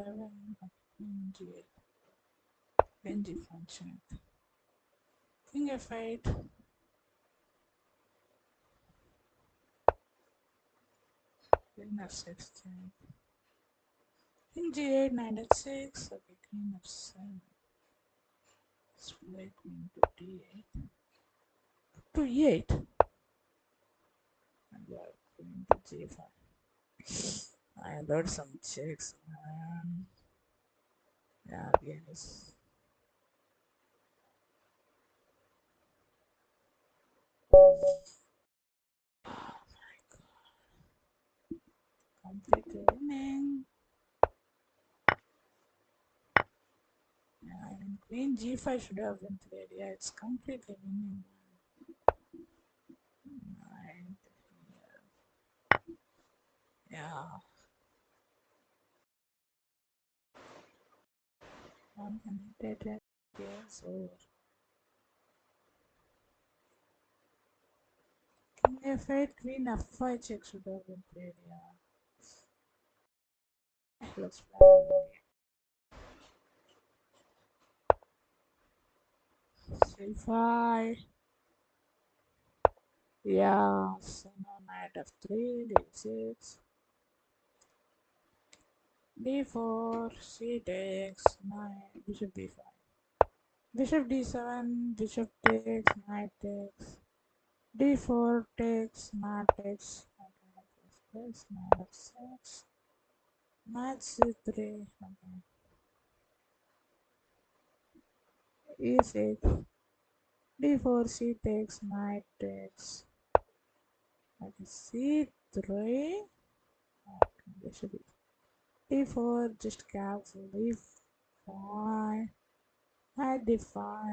queen g8, queen d5 check, king f8, queen f6 check, king g8, knight h6, okay, queen f7, split queen to d8, to e8, and queen to g5. I learned some checks, man. Yeah, yes. Completely winning. Yeah, and queen g5 should have been played. Yeah, it's completely winning. Right. Yeah. 100 years over. King f8, queen f5 check should have been played. Yeah. Let's play c5. Yeah. So now knight f3, d6, d4, c takes, knight, bishop d5. Bishop d7, bishop takes, knight takes, d4 takes, knight takes, knight f6, knight c3, okay. e6, d4 c takes, knight takes, okay, c3, okay, bishop d4, just careful, d5, knight d5,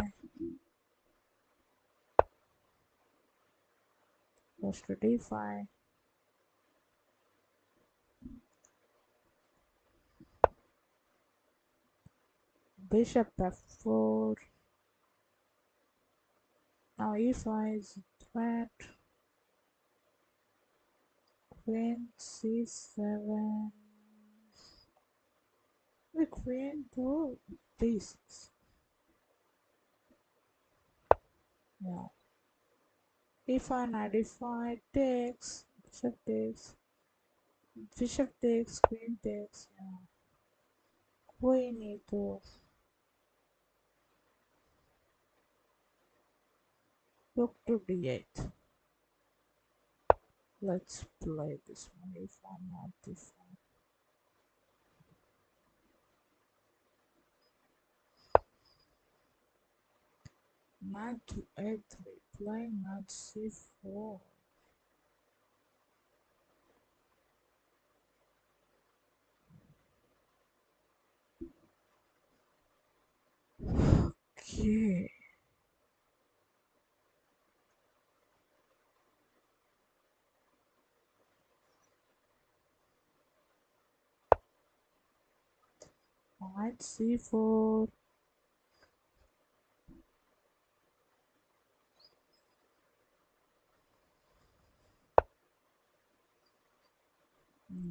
goes to d5, bishop f4, now e5 is threat, queen c7, the queen to d6, yeah, e5, knight d5 takes, bishop takes, queen takes, yeah, queen e2, rook to d8. Let's play this one, e5, knight d5. Knight to a3, playing knight c4. Okay. Knight c4.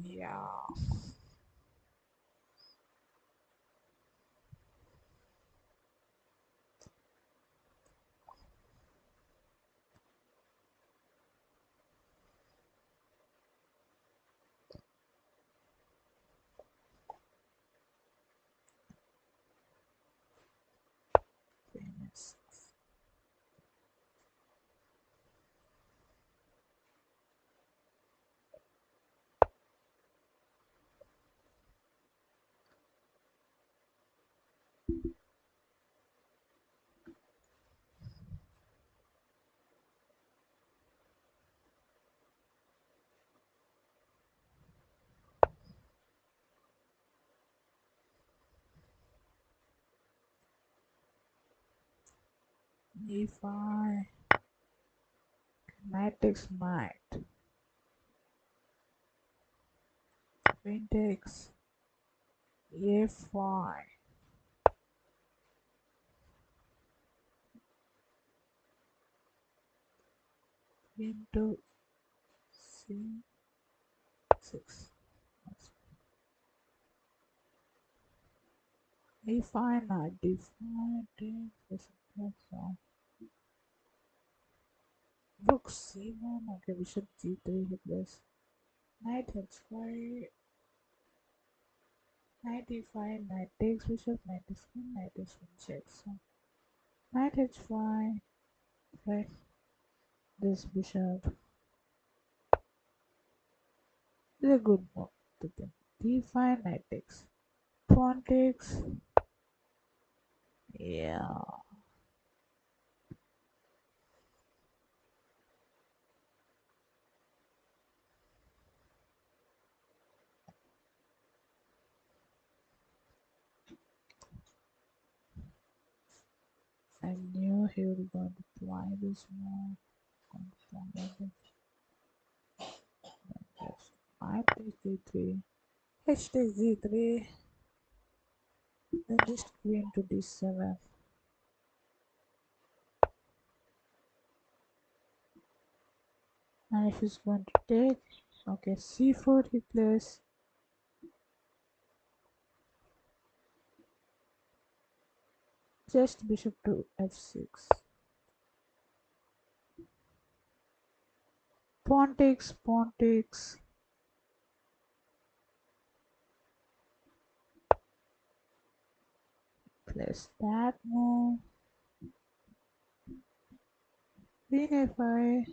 Yeah. Venus. e5. Knight takes knight. Queen takes a5. Queen to c6. E5, knight d5, takes, so rook c1, okay, bishop g3, hit this. Knight h5, knight e5, knight takes bishop, knight s1, knight s1 checks. So knight h5, right? This bishop is a good move to think. d5, knight takes. Pawn takes. Yeah, I knew he was going to play this move. Going to play this. Knight takes d3. H takes d3. Then just queen to d7. And if he's going to take, okay, c4 he plays. Just bishop to f6. Pawn takes, pawn takes. Plays that move. Queen a5.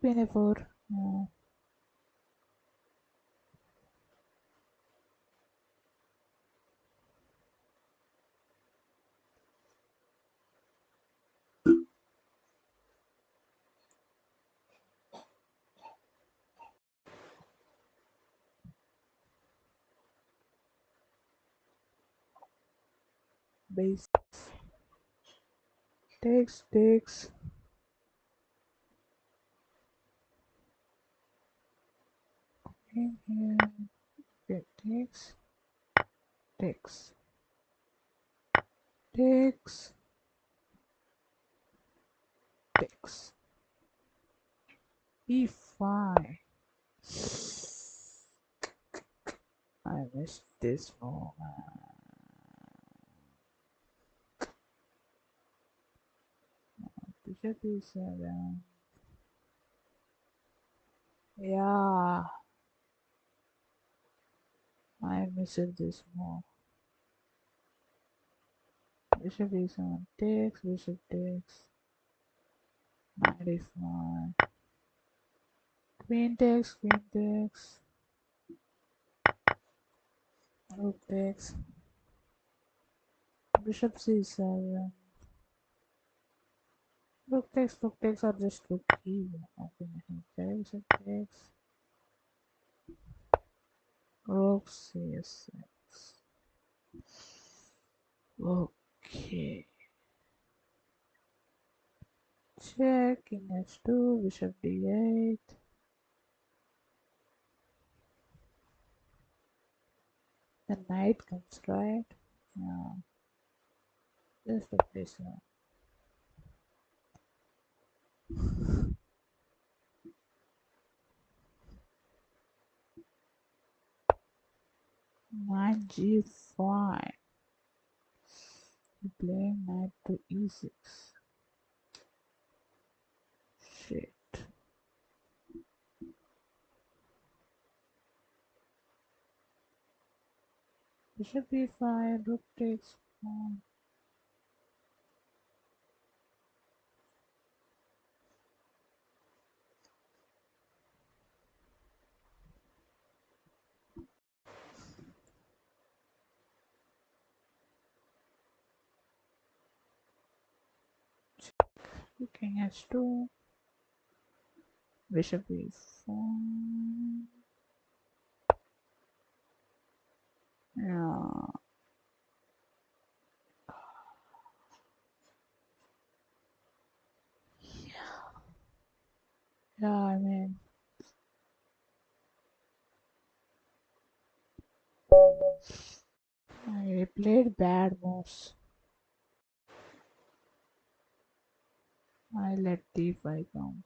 Queen a4. Base takes, takes. In here, okay, takes, takes, takes, takes. e5. I missed this move. Bishop e7. Yeah, I missed this move. Bishop e7 takes, bishop takes. Knight e5. Queen takes, queen takes. Rook takes. Bishop c7. Rook takes, or just rook e1. Okay, okay, bishop takes. Rook c6. Okay. Check, king h2, bishop d8. The knight comes right. Yeah, just like this one. Knight g5. Playing knight to e6. Shit. Bishop e5, rook takes pawn. King h2, bishop e4. Yeah, yeah, I mean, I played bad moves. I let d5 come.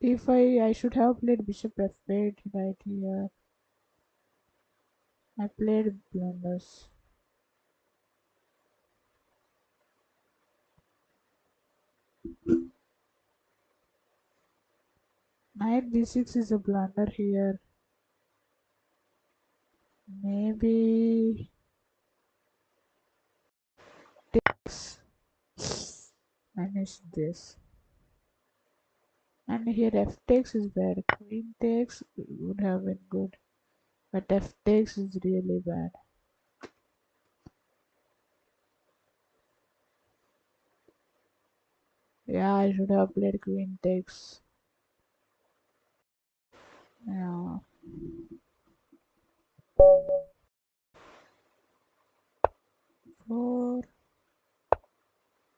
If I should have played bishop f8 right here. I played blunders. Knight b6 is a blunder here. Maybe takes. I missed this. And here f takes is bad. Queen takes would have been good. But f takes is really bad. Yeah, I should have played queen takes. Yeah. Four,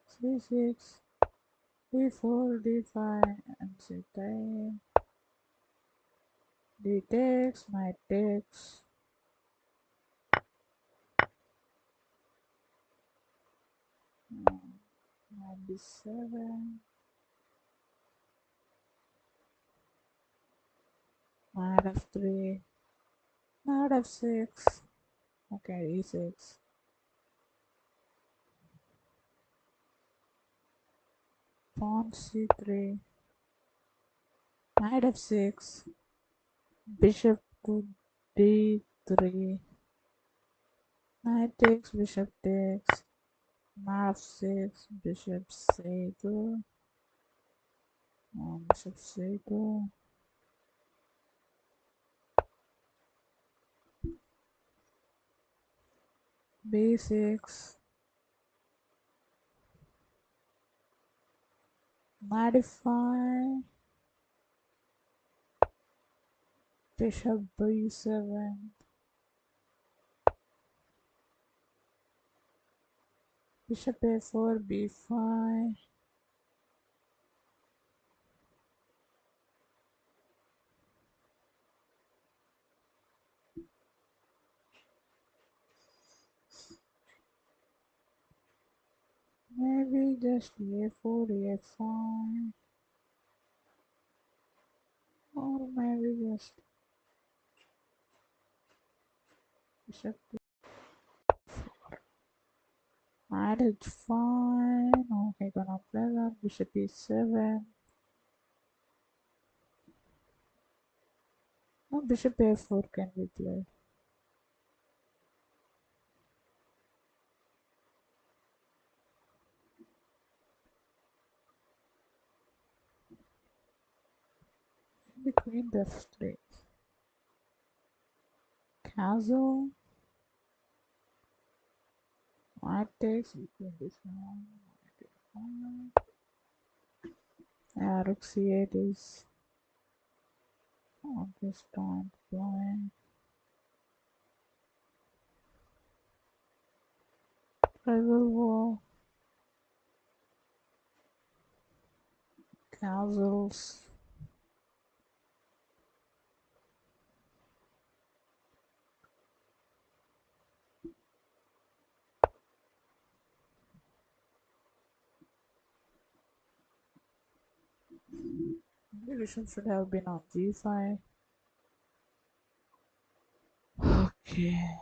c6, d4, d5, and c10. D takes, knight takes. Knight b7. Knight f3. Knight f6. Okay, e6. Pawn c3. Knight f6. Bishop to d3. Knight takes, bishop takes. Knight f6. Bishop c2. Bishop c2. b6. Knight f5. Bishop b7. Bishop a4, b5. Maybe just a4, a5. Or maybe just bishop knight h5. Okay, gonna play that. Bishop e7. No, bishop a4 can be played. Maybe queen f3. Castle. Knight takes between this one. Yeah, rook c8 is on this time playing. Rival wall. Castles. Maybe bishop should have been on g5. Okay.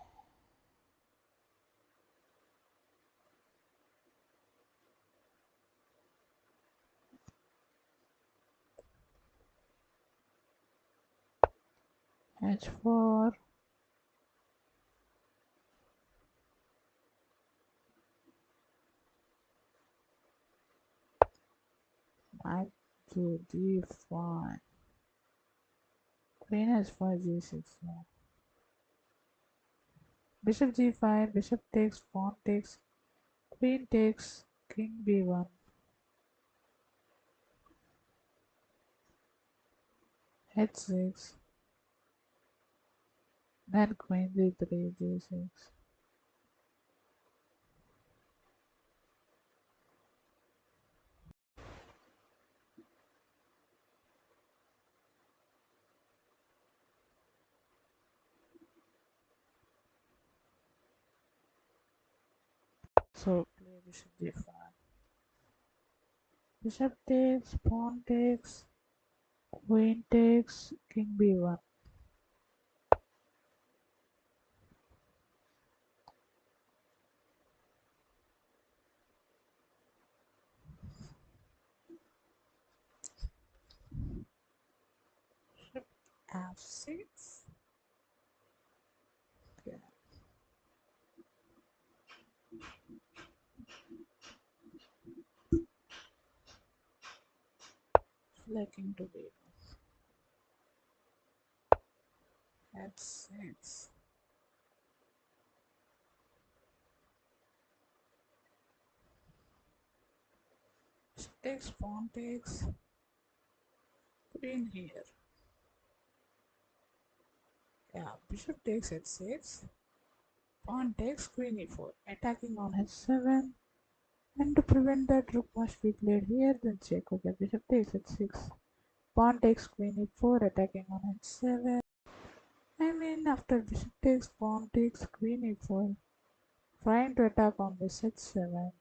h4. Knight to d5. Queen h5, g6 now. Bishop g5, bishop takes, pawn takes, queen takes, king b1. h6. Then queen d3, g6. So play bishop d5. Bishop takes, pawn takes, Queen takes king b1. F6. Okay. Flicking to b2. F6. Takes pawn takes queen here. Yeah, bishop takes h6. Pawn takes queen e4, attacking on h7. And to prevent that, rook must be played here, then check. Okay, bishop takes h6. Pawn takes queen e4, attacking on h7. I mean, after bishop takes, pawn takes queen e4, trying to attack on this h7.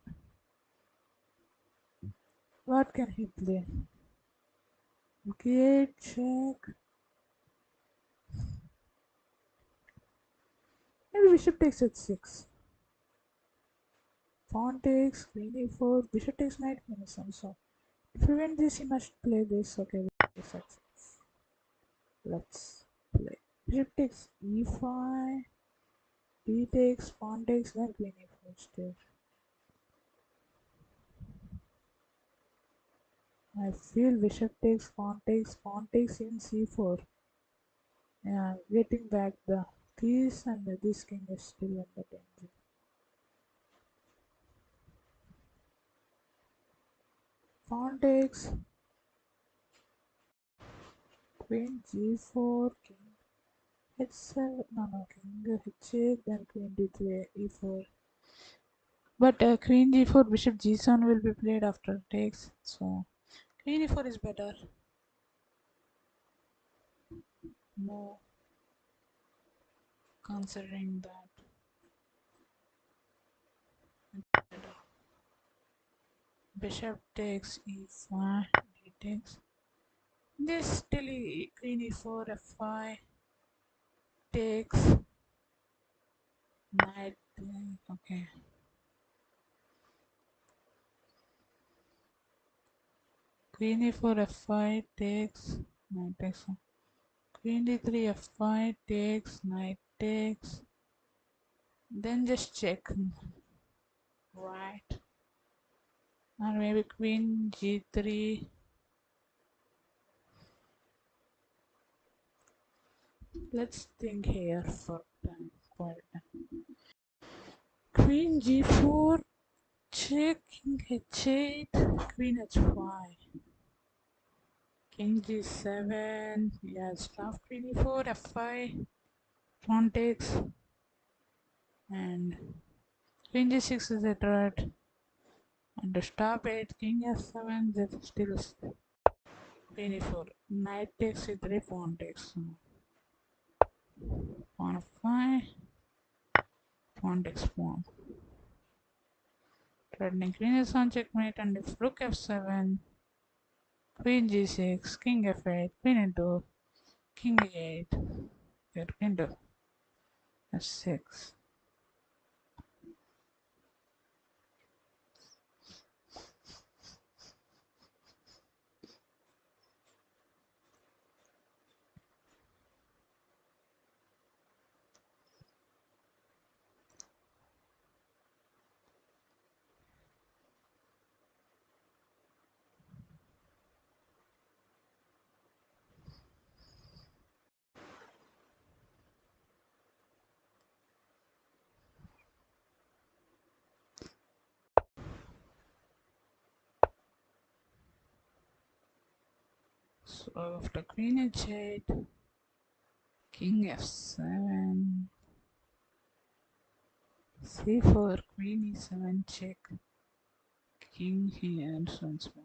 What can he play? Okay, check. Maybe bishop takes h6. Pawn takes queen e4, bishop takes knight queen e7. So to prevent this, he must play this. Okay, this h6. Let's play. Bishop takes e5, d takes, pawn takes, then queen e4 still. I feel bishop takes, pawn takes in c4. Yeah, getting back the keys and this king is still in the danger. Pawn takes, queen g4, king h7, no, king h8, then queen d3, e4. But queen d4, bishop g7 will be played after takes, so queen e4 is better. No, considering that. Bishop takes e5, d takes. This still queen e4, f5 takes, knight, okay. Queen e4, f5 takes, knight takes. Queen d3, f5 takes, knight takes. Then just check, right? Or maybe queen g3. Let's think here for time. Quite a time. Queen g4, check, king h8, queen h5. King g7, yes, love queen e4, f5, pawn takes, and queen g6 is a threat. And to stop it, king f7, that still queen e4, knight takes e3, pawn takes, pawn f5, pawn takes pawn. Threatening queen is on checkmate, and if rook f7, queen g6, king f8, queen into king e8, get into f6. So after queen h8, king f7, c4, queen e7 check, king here, so it's bad.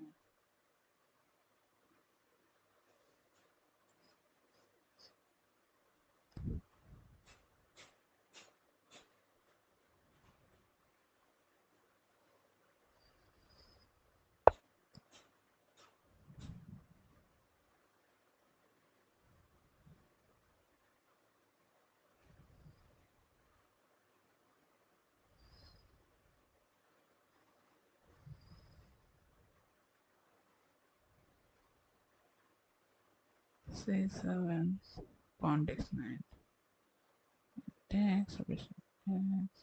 C7, pawn takes knight, takes, bishop takes.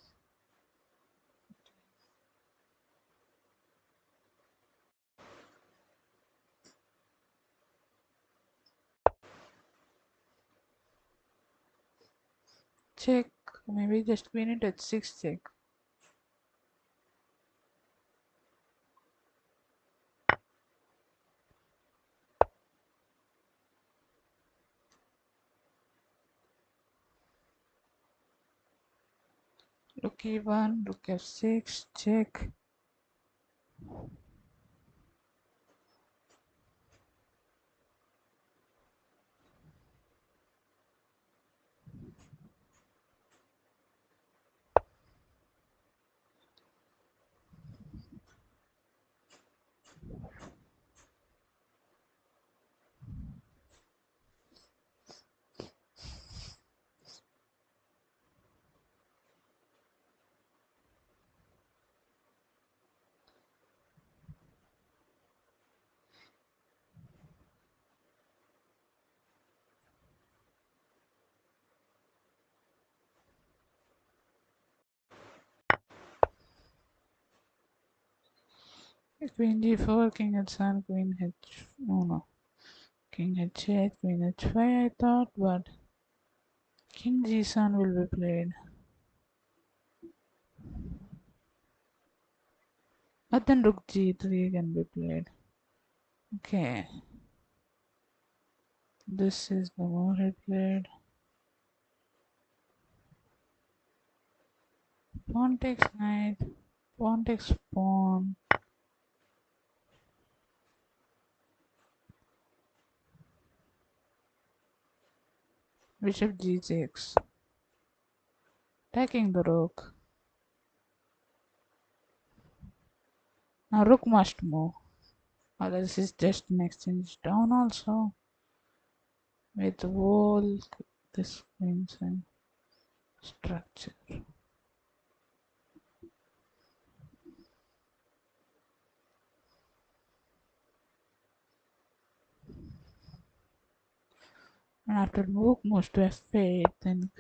Check, maybe just queen into h6 check. Rook e1, rook f6, check. Queen d4, king h7, queen h. No. King h8, queen h5, I thought, but king g7 will be played. But then rook g3 can be played. Okay. This is the move I played. Pawn takes knight. Pawn takes pawn. Bishop g6. Attacking the rook. Now rook must move. Otherwise it's just an exchange down also. With whole this queen's structure. And after rook moves to f8, then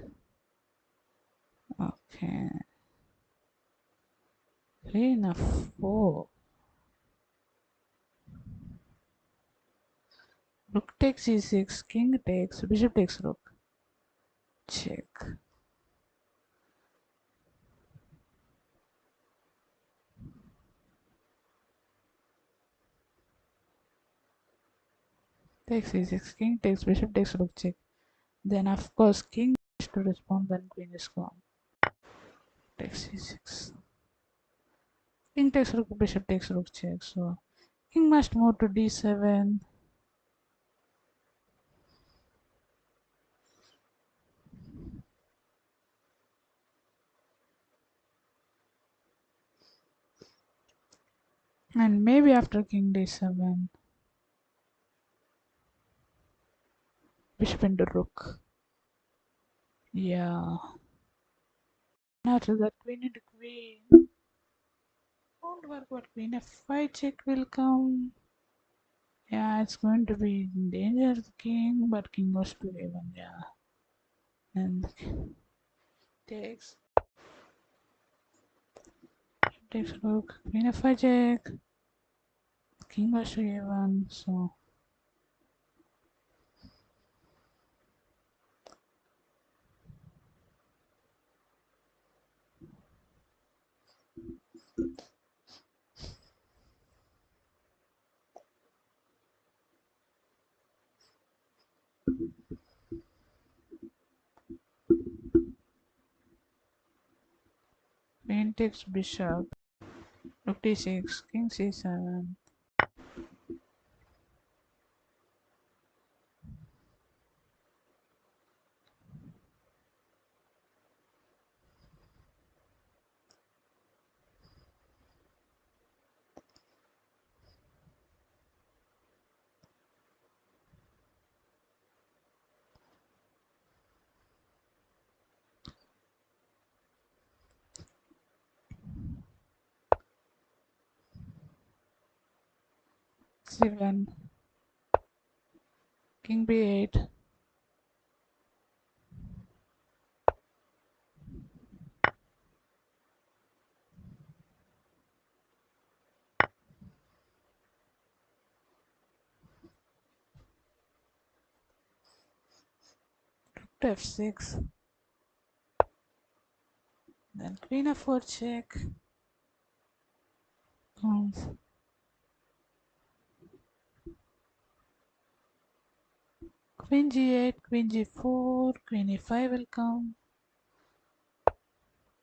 okay. Queen f4. Rook takes e6, king takes, bishop takes rook. Check. Takes e6, king takes, bishop takes rook, check. Then of course king has to respond, then queen is gone. Takes e6. King takes rook, bishop takes rook, check. So king must move to d7. And maybe after king d7, bishop into rook. Yeah. After that, queen into queen. Won't work, but queen f5 check will come. Yeah, it's going to be in danger the king, but king goes to a1, yeah. And takes rook, queen f5 check, king goes to a1, so queen takes bishop, rook d6, king c7. c7. King B8. Rook to F6. Then Queen F4 check. Comes. Queen G8, Queen G4, Queen E5 will come.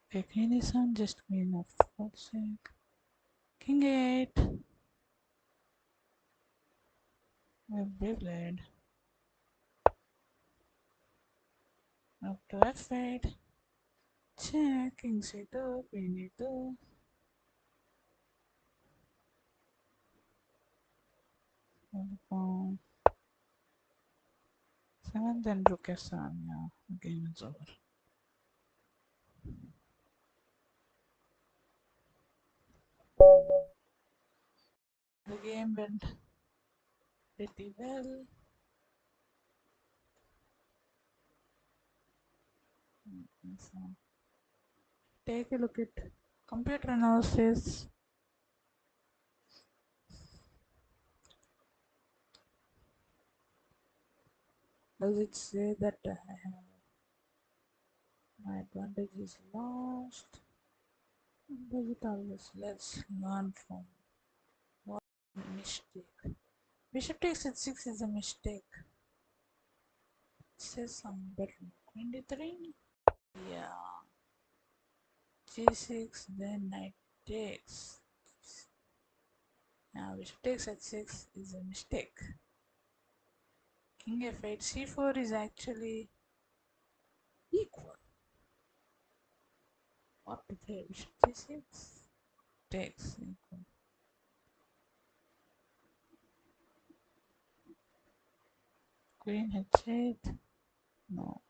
Okay, Queen E7, just Queen F4 check. King A8. Will be played. Up to F8. Check. King C2, Queen E2. Pawn. 7, then Rook F7. Yeah, the game is over. The game went pretty well. So, take a look at computer analysis. Does it say that my advantage is lost? Does it always? Let's learn from what mistake. Bishop takes h6 is a mistake. It says some better. Queen d3. Yeah. g6, then knight takes. Now bishop takes h6 is a mistake. King f8, c4 is actually equal. What to play? Bishop g6 takes equal. Queen h8. No.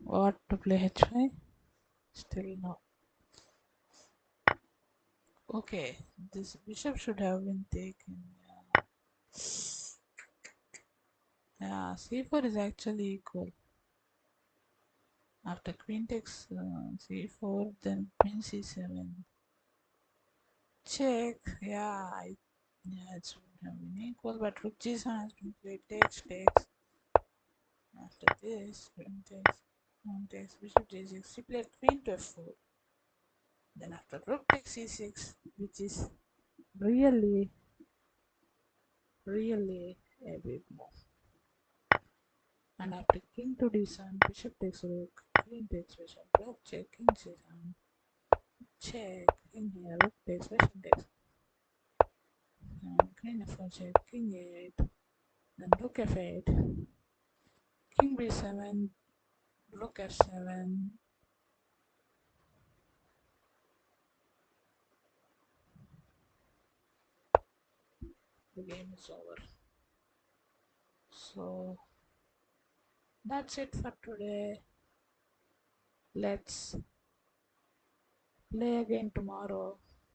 What to play h5? Still no. Okay, this bishop should have been taken. Yeah, c4 is actually equal. After queen takes c4, then queen c7. Check. Yeah, it should have been equal, but rook g7 has been played. Takes. After this, queen takes bishop g6. He played queen to f4. Then after rook takes c6, which is really, really a big move. And after king to d7, bishop takes rook, queen takes bishop, rook check, king c7, check, king here, rook takes, bishop takes, and queen f4 check, king a8, then rook f8, king b7, rook f7, the game is over. So that's it for today. Let's play again tomorrow.